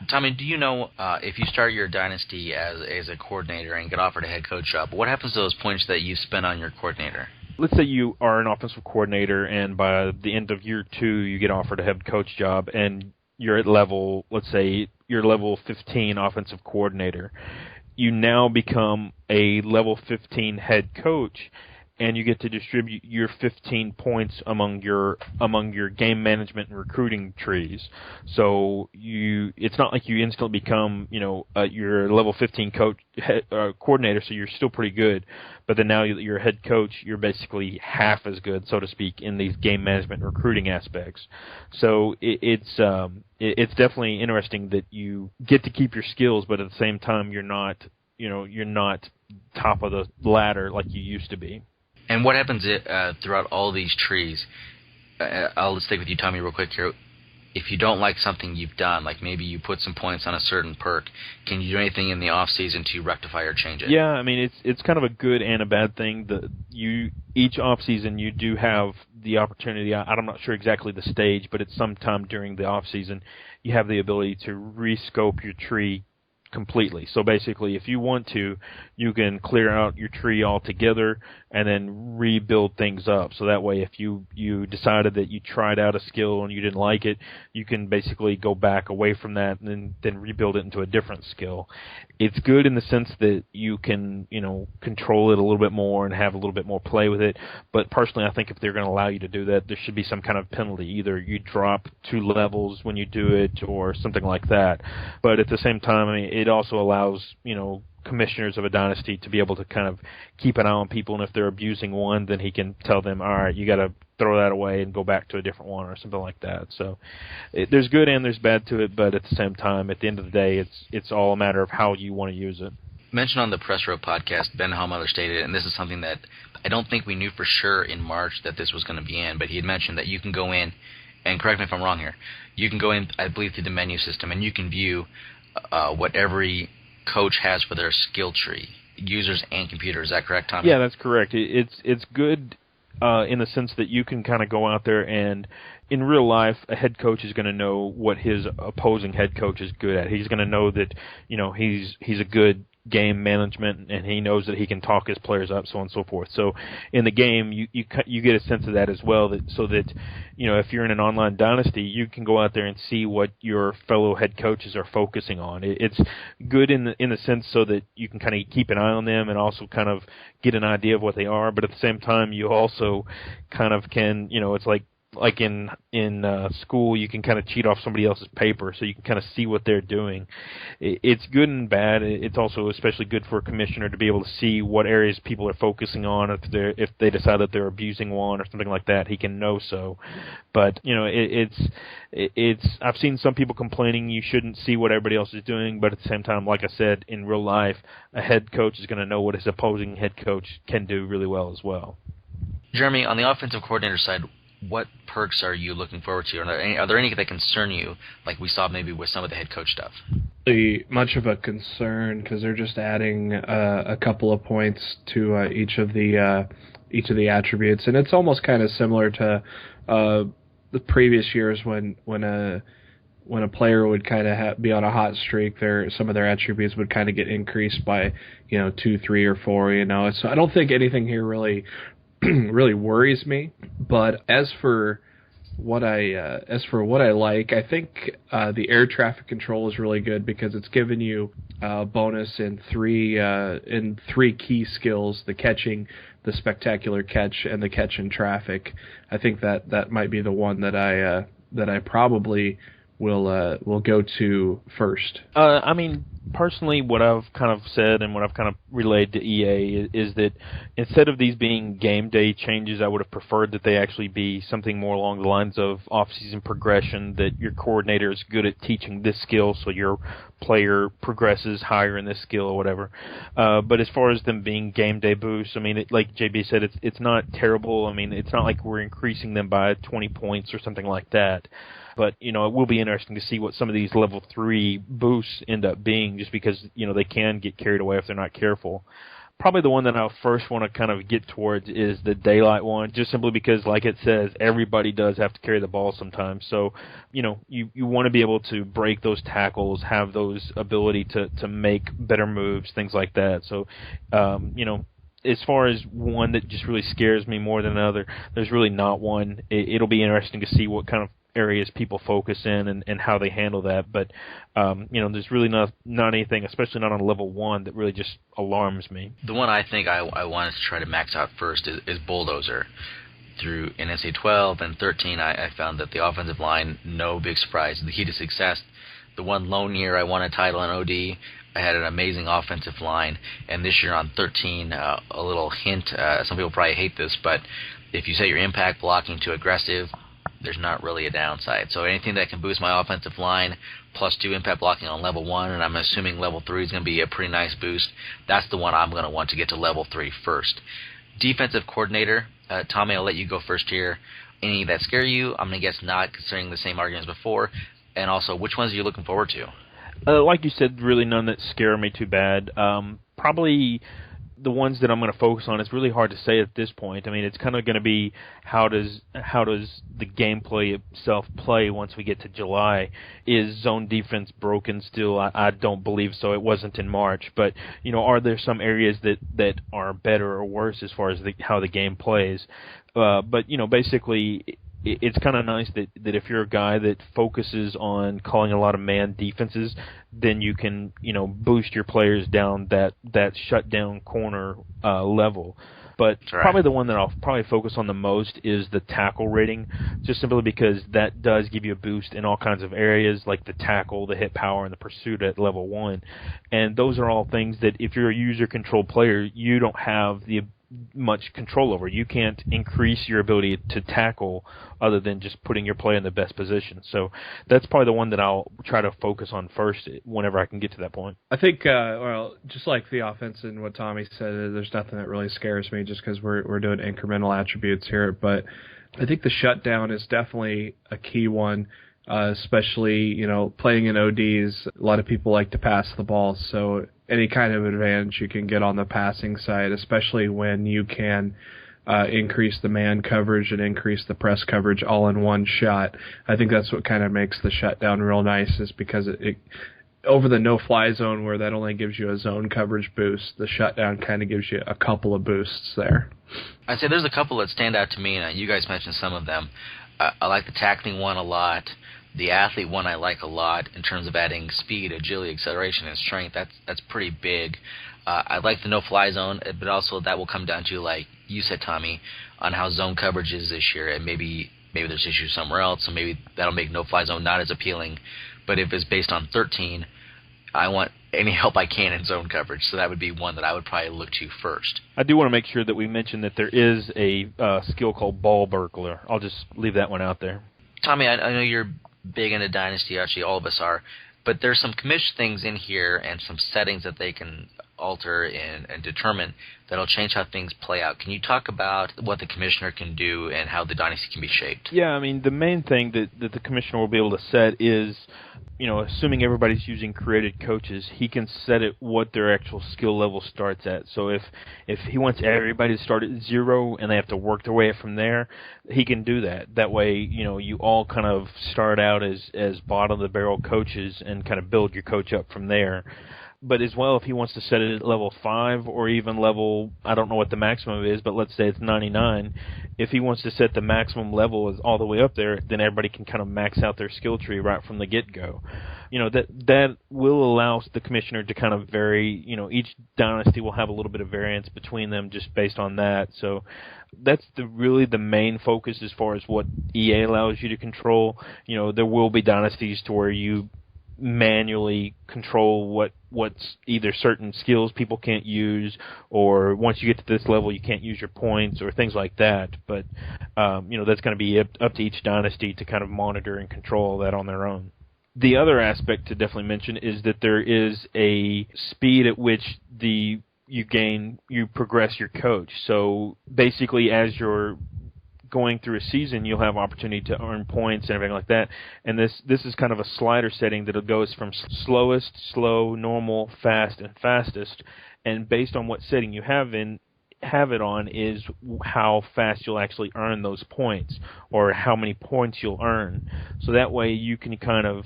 Tommy, do you know if you start your dynasty as a coordinator and get offered a head coach job, what happens to those points that you spend on your coordinator? Let's say you are an offensive coordinator, and by the end of year 2, you get offered a head coach job, and you're at level, let's say you're level 15 offensive coordinator. You now become a level 15 head coach, and you get to distribute your 15 points among your game management and recruiting trees. So it's not like you instantly become your level 15 coordinator, so you're still pretty good. But then now you're a head coach, you're basically half as good, so to speak, in these game management and recruiting aspects. So it's definitely interesting that you get to keep your skills, but at the same time you're not top of the ladder like you used to be. And what happens throughout all these trees? I'll stick with you, Tommy, real quick here. If you don't like something you've done, like maybe you put some points on a certain perk, can you do anything in the off season to rectify or change it? Yeah, I mean it's kind of a good and a bad thing. Each off season you do have the opportunity. I'm not sure exactly the stage, but it's sometime during the off season you have the ability to rescope your tree completely. So basically, if you want to, you can clear out your tree altogether and then rebuild things up. So that way, if you decided that you tried out a skill and you didn't like it, you can basically go back away from that and then rebuild it into a different skill. It's good in the sense that you can, control it a little bit more and have a little bit more play with it. But personally, I think if they're going to allow you to do that, there should be some kind of penalty. Either you drop 2 levels when you do it or something like that. But at the same time, I mean, it also allows, commissioners of a dynasty to be able to kind of keep an eye on people, and if they're abusing one, then he can tell them, all right, you got to throw that away and go back to a different one or something like that. So there's good and there's bad to it, but at the same time, at the end of the day, it's all a matter of how you want to use it. Mentioned on the Press Row podcast, Ben Hallmother stated, and this is something that I don't think we knew for sure in March that this was going to be in, but he had mentioned that you can go in, and correct me if I'm wrong here, you can go in, I believe, through the menu system, and you can view what every coach has for their skill tree, users and computers. Is that correct, Tommy? Yeah, that's correct. It's good in the sense that you can kind of go out there and in real life, a head coach is going to know what his opposing head coach is good at. He's going to know that, he's a good game management, and he knows that he can talk his players up, so on and so forth. So in the game, you get a sense of that as well, so that if you're in an online dynasty, you can go out there and see what your fellow head coaches are focusing on. It's good in the sense so that you can kind of keep an eye on them and also kind of get an idea of what they are. But at the same time, you also kind of can, it's like in school, you can kind of cheat off somebody else's paper, so you can kind of see what they're doing. It's good and bad. It's also especially good for a commissioner to be able to see what areas people are focusing on. If they decide that they're abusing one or something like that, he can know so. But it's I've seen some people complaining you shouldn't see what everybody else is doing, but at the same time, like I said, in real life, a head coach is going to know what his opposing head coach can do really well as well. Jeremy, on the offensive coordinator side, what perks are you looking forward to? Are there any that concern you, like we saw maybe with some of the head coach stuff? Much of a concern, because they're just adding a couple of points to each of the attributes, and it's almost kind of similar to the previous years when a player would kind of be on a hot streak, some of their attributes would kind of get increased by 2, 3, or 4. So I don't think anything here really worries me. But as for what I like, I think the air traffic control is really good because it's given you a bonus in three key skills: the catching, the spectacular catch, and the catch in traffic. I think that might be the one that I probably will go to first. Personally, what I've kind of said and what I've kind of relayed to EA is that instead of these being game day changes, I would have preferred that they actually be something more along the lines of off-season progression, that your coordinator is good at teaching this skill so your player progresses higher in this skill or whatever. But as far as them being game day boosts, like JB said, it's not terrible. It's not like we're increasing them by 20 points or something like that. But, it will be interesting to see what some of these level 3 boosts end up being, just because, they can get carried away if they're not careful. Probably the one that I first want to kind of get towards is the daylight one, just simply because, like it says, everybody does have to carry the ball sometimes. So, you want to be able to break those tackles, have those ability to make better moves, things like that. So, as far as one that just really scares me more than another, there's really not one. It'll be interesting to see what kind of areas people focus in and how they handle that. But, there's really not anything, especially not on level 1, that really just alarms me. The one I think I wanted to try to max out first is Bulldozer. Through in NCAA 12 and 13, I found that the offensive line, no big surprise, the key to success. The one lone year I won a title in OD, I had an amazing offensive line, and this year on 13, a little hint, some people probably hate this, but if you set your impact blocking to aggressive, there's not really a downside. So anything that can boost my offensive line, plus 2 impact blocking on level 1, and I'm assuming level 3 is going to be a pretty nice boost, that's the one I'm going to want to get to level 3 first. Defensive coordinator, Tommy, I'll let you go first here. Any that scare you? I'm going to guess not, considering the same arguments before. And also, which ones are you looking forward to? Like you said, really none that scare me too bad. Probably the ones that I'm going to focus on, it's really hard to say at this point. It's kind of going to be how does the gameplay itself play once we get to July. Is zone defense broken still? I don't believe so. It wasn't in March. But, are there some areas that are better or worse as far as how the game plays? But, basically, it's kind of nice that if you're a guy that focuses on calling a lot of man defenses, then you can, boost your players down that shutdown corner level. But right. Probably the one that I'll probably focus on the most is the tackle rating, just simply because that does give you a boost in all kinds of areas, like the tackle, the hit power, and the pursuit at level 1. And those are all things that if you're a user-controlled player, you don't have much control over. You can't increase your ability to tackle other than just putting your player in the best position. So that's probably the one that I'll try to focus on first whenever I can get to that point. I think, just like the offense and what Tommy said, there's nothing that really scares me just because we're doing incremental attributes here. But I think the shutdown is definitely a key one, especially, playing in ODs. A lot of people like to pass the ball, so any kind of advantage you can get on the passing side, especially when you can increase the man coverage and increase the press coverage all in one shot. I think that's what kind of makes the shutdown real nice, is because it over the no-fly zone, where that only gives you a zone coverage boost, the shutdown kind of gives you a couple of boosts there. I'd say there's a couple that stand out to me, and you guys mentioned some of them. I like the tackling one a lot. The athlete one I like a lot in terms of adding speed, agility, acceleration, and strength. That's pretty big. I like the no-fly zone, but also that will come down to, like you said, Tommy, on how zone coverage is this year, and maybe there's issues somewhere else, so maybe that'll make no-fly zone not as appealing. But if it's based on 13, I want any help I can in zone coverage, so that would be one that I would probably look to first. I do want to make sure that we mention that there is a skill called ball burglar. I'll just leave that one out there. Tommy, I know you're big into Dynasty, actually all of us are, but there's some commission things in here and some settings that they can alter and determine that'll change how things play out. Can you talk about what the commissioner can do and how the Dynasty can be shaped? Yeah, I mean, the main thing that the commissioner will be able to set is, assuming everybody's using created coaches, he can set it what their actual skill level starts at. So if he wants everybody to start at 0 and they have to work their way from there, he can do that. That way, you all kind of start out as bottom-of-the-barrel coaches and kind of build your coach up from there. But as well, if he wants to set it at level 5 or even level, I don't know what the maximum is, but let's say it's 99, if he wants to set the maximum level as all the way up there, then everybody can kind of max out their skill tree right from the get-go. That will allow the commissioner to kind of vary. Each dynasty will have a little bit of variance between them just based on that. So that's really the main focus as far as what EA allows you to control. There will be dynasties to where you manually control what's either certain skills people can't use, or once you get to this level you can't use your points or things like that. But that's going to be up to each dynasty to kind of monitor and control that on their own. The other aspect to definitely mention is that there is a speed at which you progress your coach. So basically, as you're going through a season, you'll have opportunity to earn points and everything like that. And this is kind of a slider setting that goes from slowest, slow, normal, fast, and fastest. And based on what setting you have it on is how fast you'll actually earn those points, or how many points you'll earn. So that way you can kind of,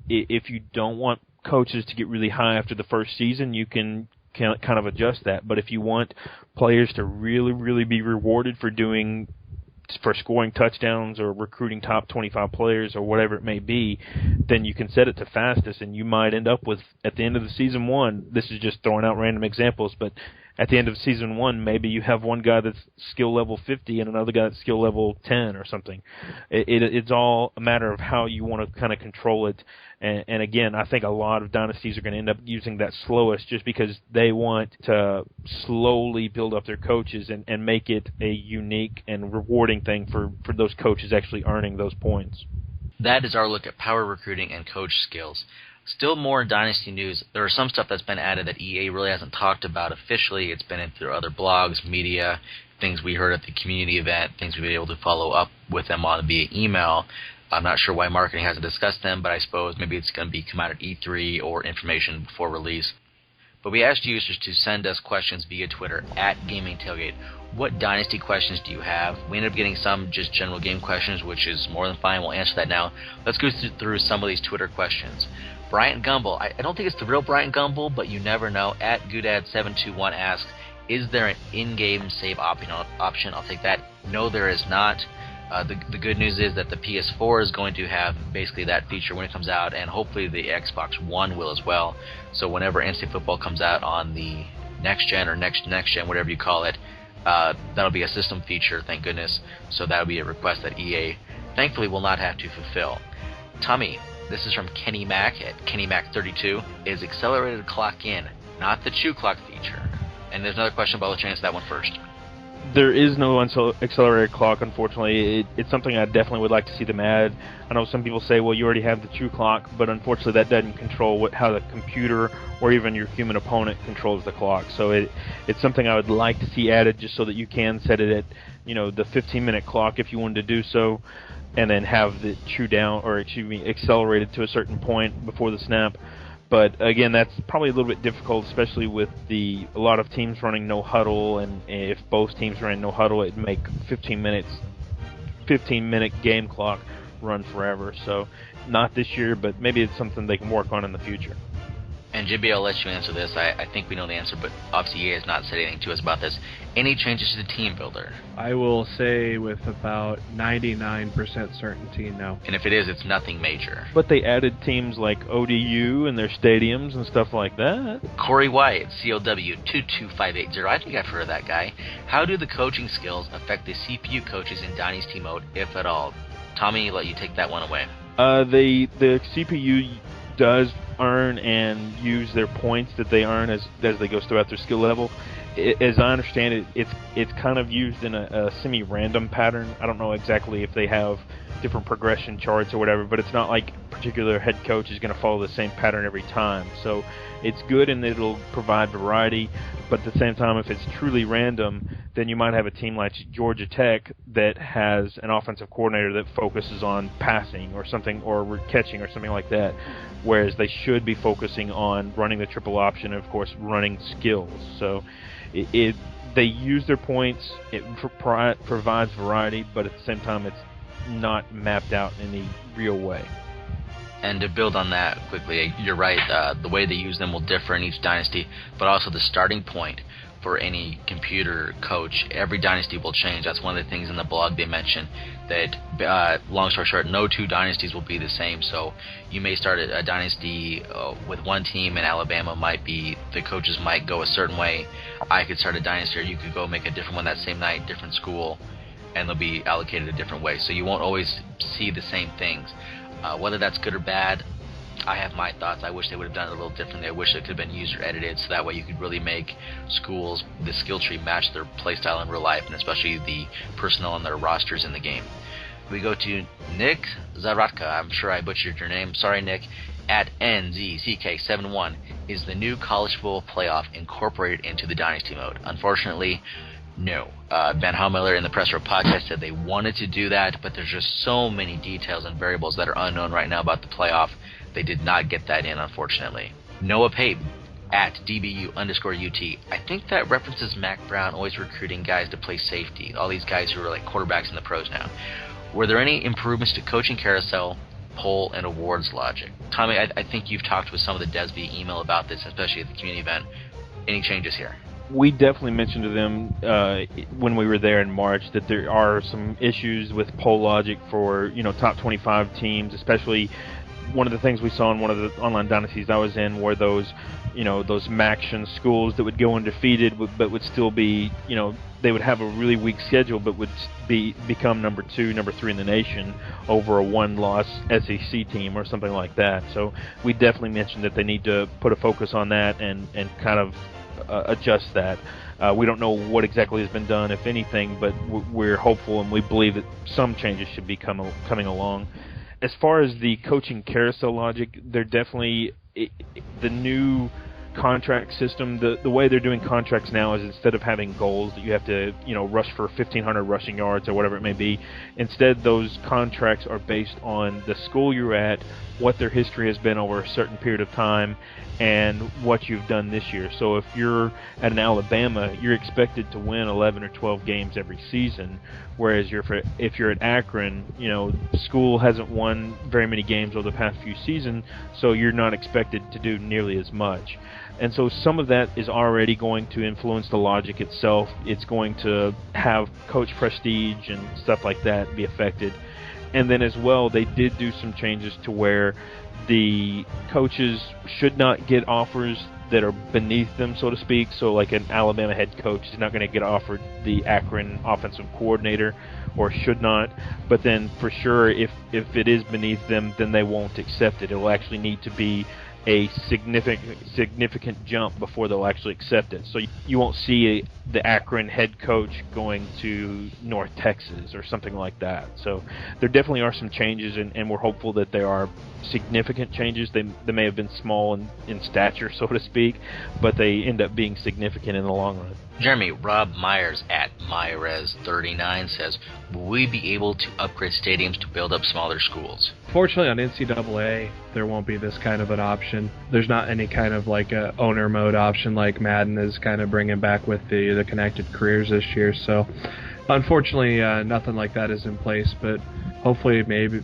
if you don't want coaches to get really high after the first season, you can kind of adjust that. But if you want players to really, really be rewarded for scoring touchdowns or recruiting top 25 players or whatever it may be, then you can set it to fastest, and you might end up with, at the end of the season 1, this is just throwing out random examples, but at the end of season 1, maybe you have one guy that's skill level 50 and another guy that's skill level 10 or something. It's all a matter of how you want to kind of control it. And again, I think a lot of dynasties are going to end up using that slowest just because they want to slowly build up their coaches and make it a unique and rewarding thing for those coaches actually earning those points. That is our look at power recruiting and coach skills. Still more Dynasty news. There are some stuff that's been added that EA really hasn't talked about officially. It's been in through other blogs, media, things we heard at the community event, things we've been able to follow up with them on via email. I'm not sure why marketing hasn't discussed them, but I suppose maybe it's going to come out at E3 or information before release. But we asked users to send us questions via Twitter at GamingTailgate. What Dynasty questions do you have? We ended up getting some just general game questions, which is more than fine. We'll answer that now. Let's go through some of these Twitter questions. Bryant Gumbel, I don't think it's the real Bryant Gumbel, but you never know. At Goodad721 asks, is there an in-game save option? I'll take that. No, there is not. The good news is that the PS4 is going to have basically that feature when it comes out, and hopefully the Xbox One will as well. So whenever NCAA football comes out on the next gen or next gen, whatever you call it, that'll be a system feature, thank goodness. So that'll be a request that EA thankfully will not have to fulfill. Tommy, this is from Kenny Mac at KennyMac32. Is accelerated clock in, not the chew clock feature? And there's another question, but I'll let you answer that one first. There is no accelerated clock, unfortunately. It's something I definitely would like to see them add. I know some people say, well, you already have the true clock, but unfortunately that doesn't control how the computer or even your human opponent controls the clock. So it's something I would like to see added, just so that you can set it at the 15-minute clock if you wanted to do so, and then have the accelerated to a certain point before the snap. But again, that's probably a little bit difficult, especially with a lot of teams running no huddle, and if both teams ran no huddle, it'd make 15-minute game clock run forever. So not this year, but maybe it's something they can work on in the future. And Jimmy, I'll let you answer this. I think we know the answer, but obviously EA has not said anything to us about this. Any changes to the team builder? I will say with about 99% certainty, no. And if it is, it's nothing major. But they added teams like ODU and their stadiums and stuff like that. Corey White, COW22580. I think I've heard of that guy. How do the coaching skills affect the CPU coaches in Dynasty mode, if at all? Tommy, I'll let you take that one away. The CPU does earn and use their points that they earn as they go throughout their skill level. As I understand it, it's kind of used in a semi-random pattern. I don't know exactly if they have different progression charts or whatever, but it's not like a particular head coach is going to follow the same pattern every time. So it's good and it'll provide variety, but at the same time, if it's truly random, then you might have a team like Georgia Tech that has an offensive coordinator that focuses on passing or something, or catching or something like that, whereas they should be focusing on running the triple option and, of course, running skills. So they use their points, it provides variety, but at the same time, it's not mapped out in any real way. And to build on that quickly, you're right, the way they use them will differ in each dynasty, but also the starting point for any computer coach, every dynasty will change. That's one of the things in the blog they mention, that long story short, no two dynasties will be the same. So you may start a dynasty with one team, and Alabama might be, the coaches might go a certain way. I could start a dynasty, or you could go make a different one that same night, different school, and they'll be allocated a different way. So you won't always see the same things. Whether that's good or bad, I have my thoughts. I wish they would have done it a little differently. I wish it could have been user edited, so that way you could really make schools, the skill tree, match their play style in real life, and especially the personnel on their rosters in the game. We go to Nick Zaratka. I'm sure I butchered your name. Sorry, Nick. At NZCK71. Is the new college football playoff incorporated into the Dynasty mode? Unfortunately, no. Ben Haumiller in the Press Row podcast said they wanted to do that, but there's just so many details and variables that are unknown right now about the playoff. They did not get that in, unfortunately. Noah Pape at DBU_UT. I think that references Mac Brown always recruiting guys to play safety. All these guys who are like quarterbacks in the pros now. Were there any improvements to coaching carousel, poll, and awards logic? Tommy, I think you've talked with some of the devs via email about this, especially at the community event. Any changes here? We definitely mentioned to them when we were there in March that there are some issues with poll logic for top 25 teams, especially. One of the things we saw in one of the online dynasties I was in were those Maction schools that would go undefeated, but would still be, they would have a really weak schedule, but would become number 2, number 3 in the nation over a one-loss SEC team or something like that. So we definitely mentioned that they need to put a focus on that and kind of adjust that. We don't know what exactly has been done, if anything, but we're hopeful and we believe that some changes should be coming along. As far as the coaching carousel logic, they're definitely the new contract system. The way they're doing contracts now is instead of having goals that you have to rush for 1,500 rushing yards or whatever it may be, instead those contracts are based on the school you're at, what their history has been over a certain period of time, and what you've done this year. So if you're at an Alabama, you're expected to win 11 or 12 games every season, whereas if you're at Akron, school hasn't won very many games over the past few seasons, so you're not expected to do nearly as much. And so some of that is already going to influence the logic itself. It's going to have coach prestige and stuff like that be affected. And then as well, they did do some changes to where the coaches should not get offers that are beneath them, so to speak. So like an Alabama head coach is not going to get offered the Akron offensive coordinator, or should not. But then for sure, if it is beneath them, then they won't accept it. It will actually need to be a significant jump before they'll actually accept it. So you won't see the Akron head coach going to North Texas or something like that. So there definitely are some changes, and we're hopeful that there are significant changes. They may have been small in stature, so to speak, but they end up being significant in the long run. Jeremy, Rob Myers at Myres39 says, will we be able to upgrade stadiums to build up smaller schools? Fortunately, on NCAA, there won't be this kind of an option. There's not any kind of like a owner mode option like Madden is kind of bringing back with the connected careers this year. So, unfortunately, nothing like that is in place. But hopefully, maybe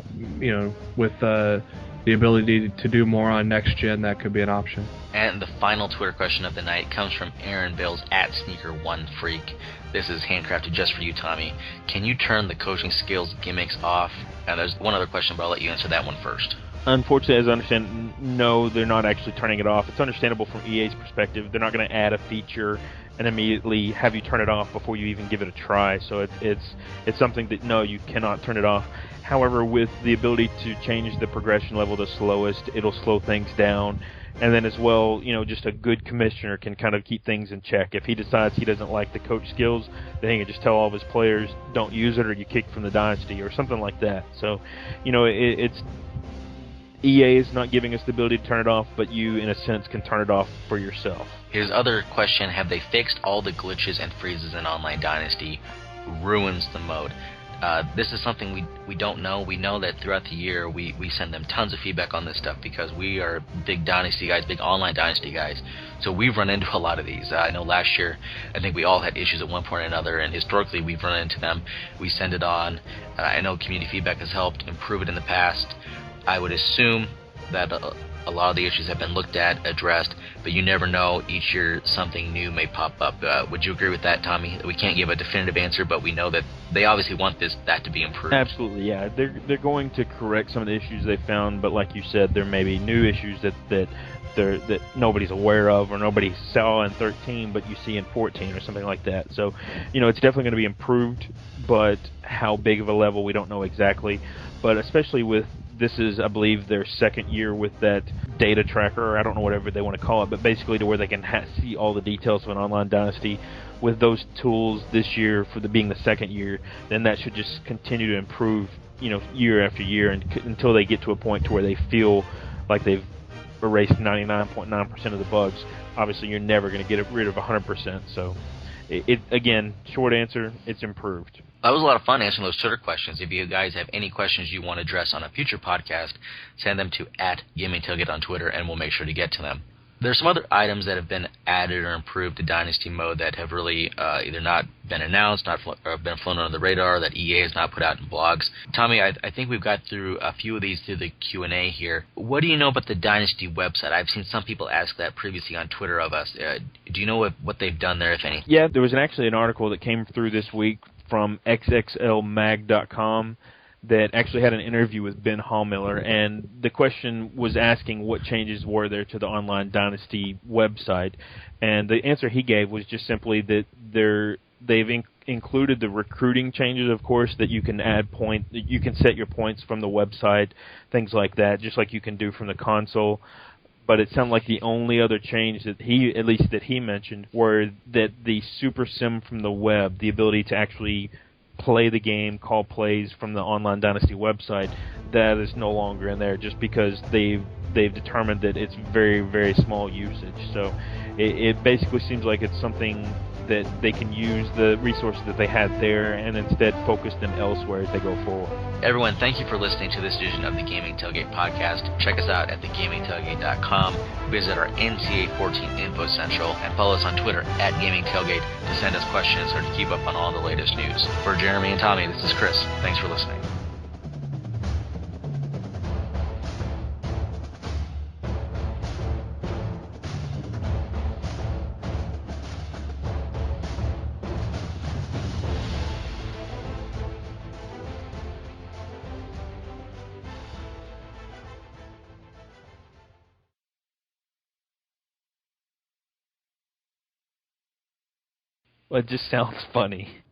with the ability to do more on next gen, that could be an option. And the final Twitter question of the night comes from Aaron Bills at Sneaker1Freak. This is handcrafted just for you, Tommy. Can you turn the coaching skills gimmicks off? And there's one other question, but I'll let you answer that one first. Unfortunately, as I understand, no, they're not actually turning it off. It's understandable from EA's perspective. They're not going to add a feature and immediately have you turn it off before you even give it a try. So it's something that, no, you cannot turn it off. However, with the ability to change the progression level to slowest, it'll slow things down. And then as well, just a good commissioner can kind of keep things in check. If he decides he doesn't like the coach skills, then he can just tell all of his players, don't use it or you kick from the Dynasty or something like that. So, it's EA is not giving us the ability to turn it off, but you, in a sense, can turn it off for yourself. His other question, have they fixed all the glitches and freezes in Online Dynasty? Ruins the mode. This is something we don't know. We know that throughout the year we send them tons of feedback on this stuff because we are big Dynasty guys, big Online Dynasty guys. So we've run into a lot of these. I know last year I think we all had issues at one point or another, and historically we've run into them. We send it on. I know community feedback has helped improve it in the past. I would assume that a lot of the issues have been looked at, addressed, but you never know. Each year something new may pop up. Would you agree with that, Tommy? We can't give a definitive answer, but we know that they obviously want that to be improved. Absolutely, yeah. They're going to correct some of the issues they found, but like you said, there may be new issues that nobody's aware of or nobody saw in 13, but you see in 14 or something like that. So, it's definitely going to be improved, but how big of a level we don't know exactly. But especially with this is, I believe, their second year with that data tracker, or I don't know whatever they want to call it, but basically to where they can see all the details of an Online Dynasty. With those tools this year, for being the second year, then that should just continue to improve, year after year, until they get to a point to where they feel like they've erased 99.9% of the bugs. Obviously, you're never going to get rid of 100%. So, again, short answer, it's improved. That was a lot of fun answering those Twitter questions. If you guys have any questions you want to address on a future podcast, send them to @GamingTailgate on Twitter, and we'll make sure to get to them. There's some other items that have been added or improved to Dynasty mode that have really either not been announced, or been flown under the radar, that EA has not put out in blogs. Tommy, I think we've got through a few of these through the Q&A here. What do you know about the Dynasty website? I've seen some people ask that previously on Twitter of us. Do you know what they've done there, if any? Yeah, there was actually an article that came through this week from xxlmag.com that actually had an interview with Ben Hallmiller, and the question was asking what changes were there to the Online Dynasty website, and the answer he gave was just simply that they've included the recruiting changes, of course, that you can you can set your points from the website, things like that, just like you can do from the console. But it sounded like the only other change that he mentioned, were that the Super Sim from the web, the ability to actually play the game, call plays from the Online Dynasty website, that is no longer in there, just because they've determined that it's very, very small usage. So it basically seems like it's something that they can use the resources that they had there and instead focus them elsewhere as they go forward. Everyone, thank you for listening to this edition of the Gaming Tailgate podcast. Check us out at thegamingtailgate.com. Visit our NCAA 14 Info Central and follow us on Twitter at Gaming Tailgate to send us questions or to keep up on all the latest news. For Jeremy and Tommy, this is Chris. Thanks for listening. Well, it just sounds funny.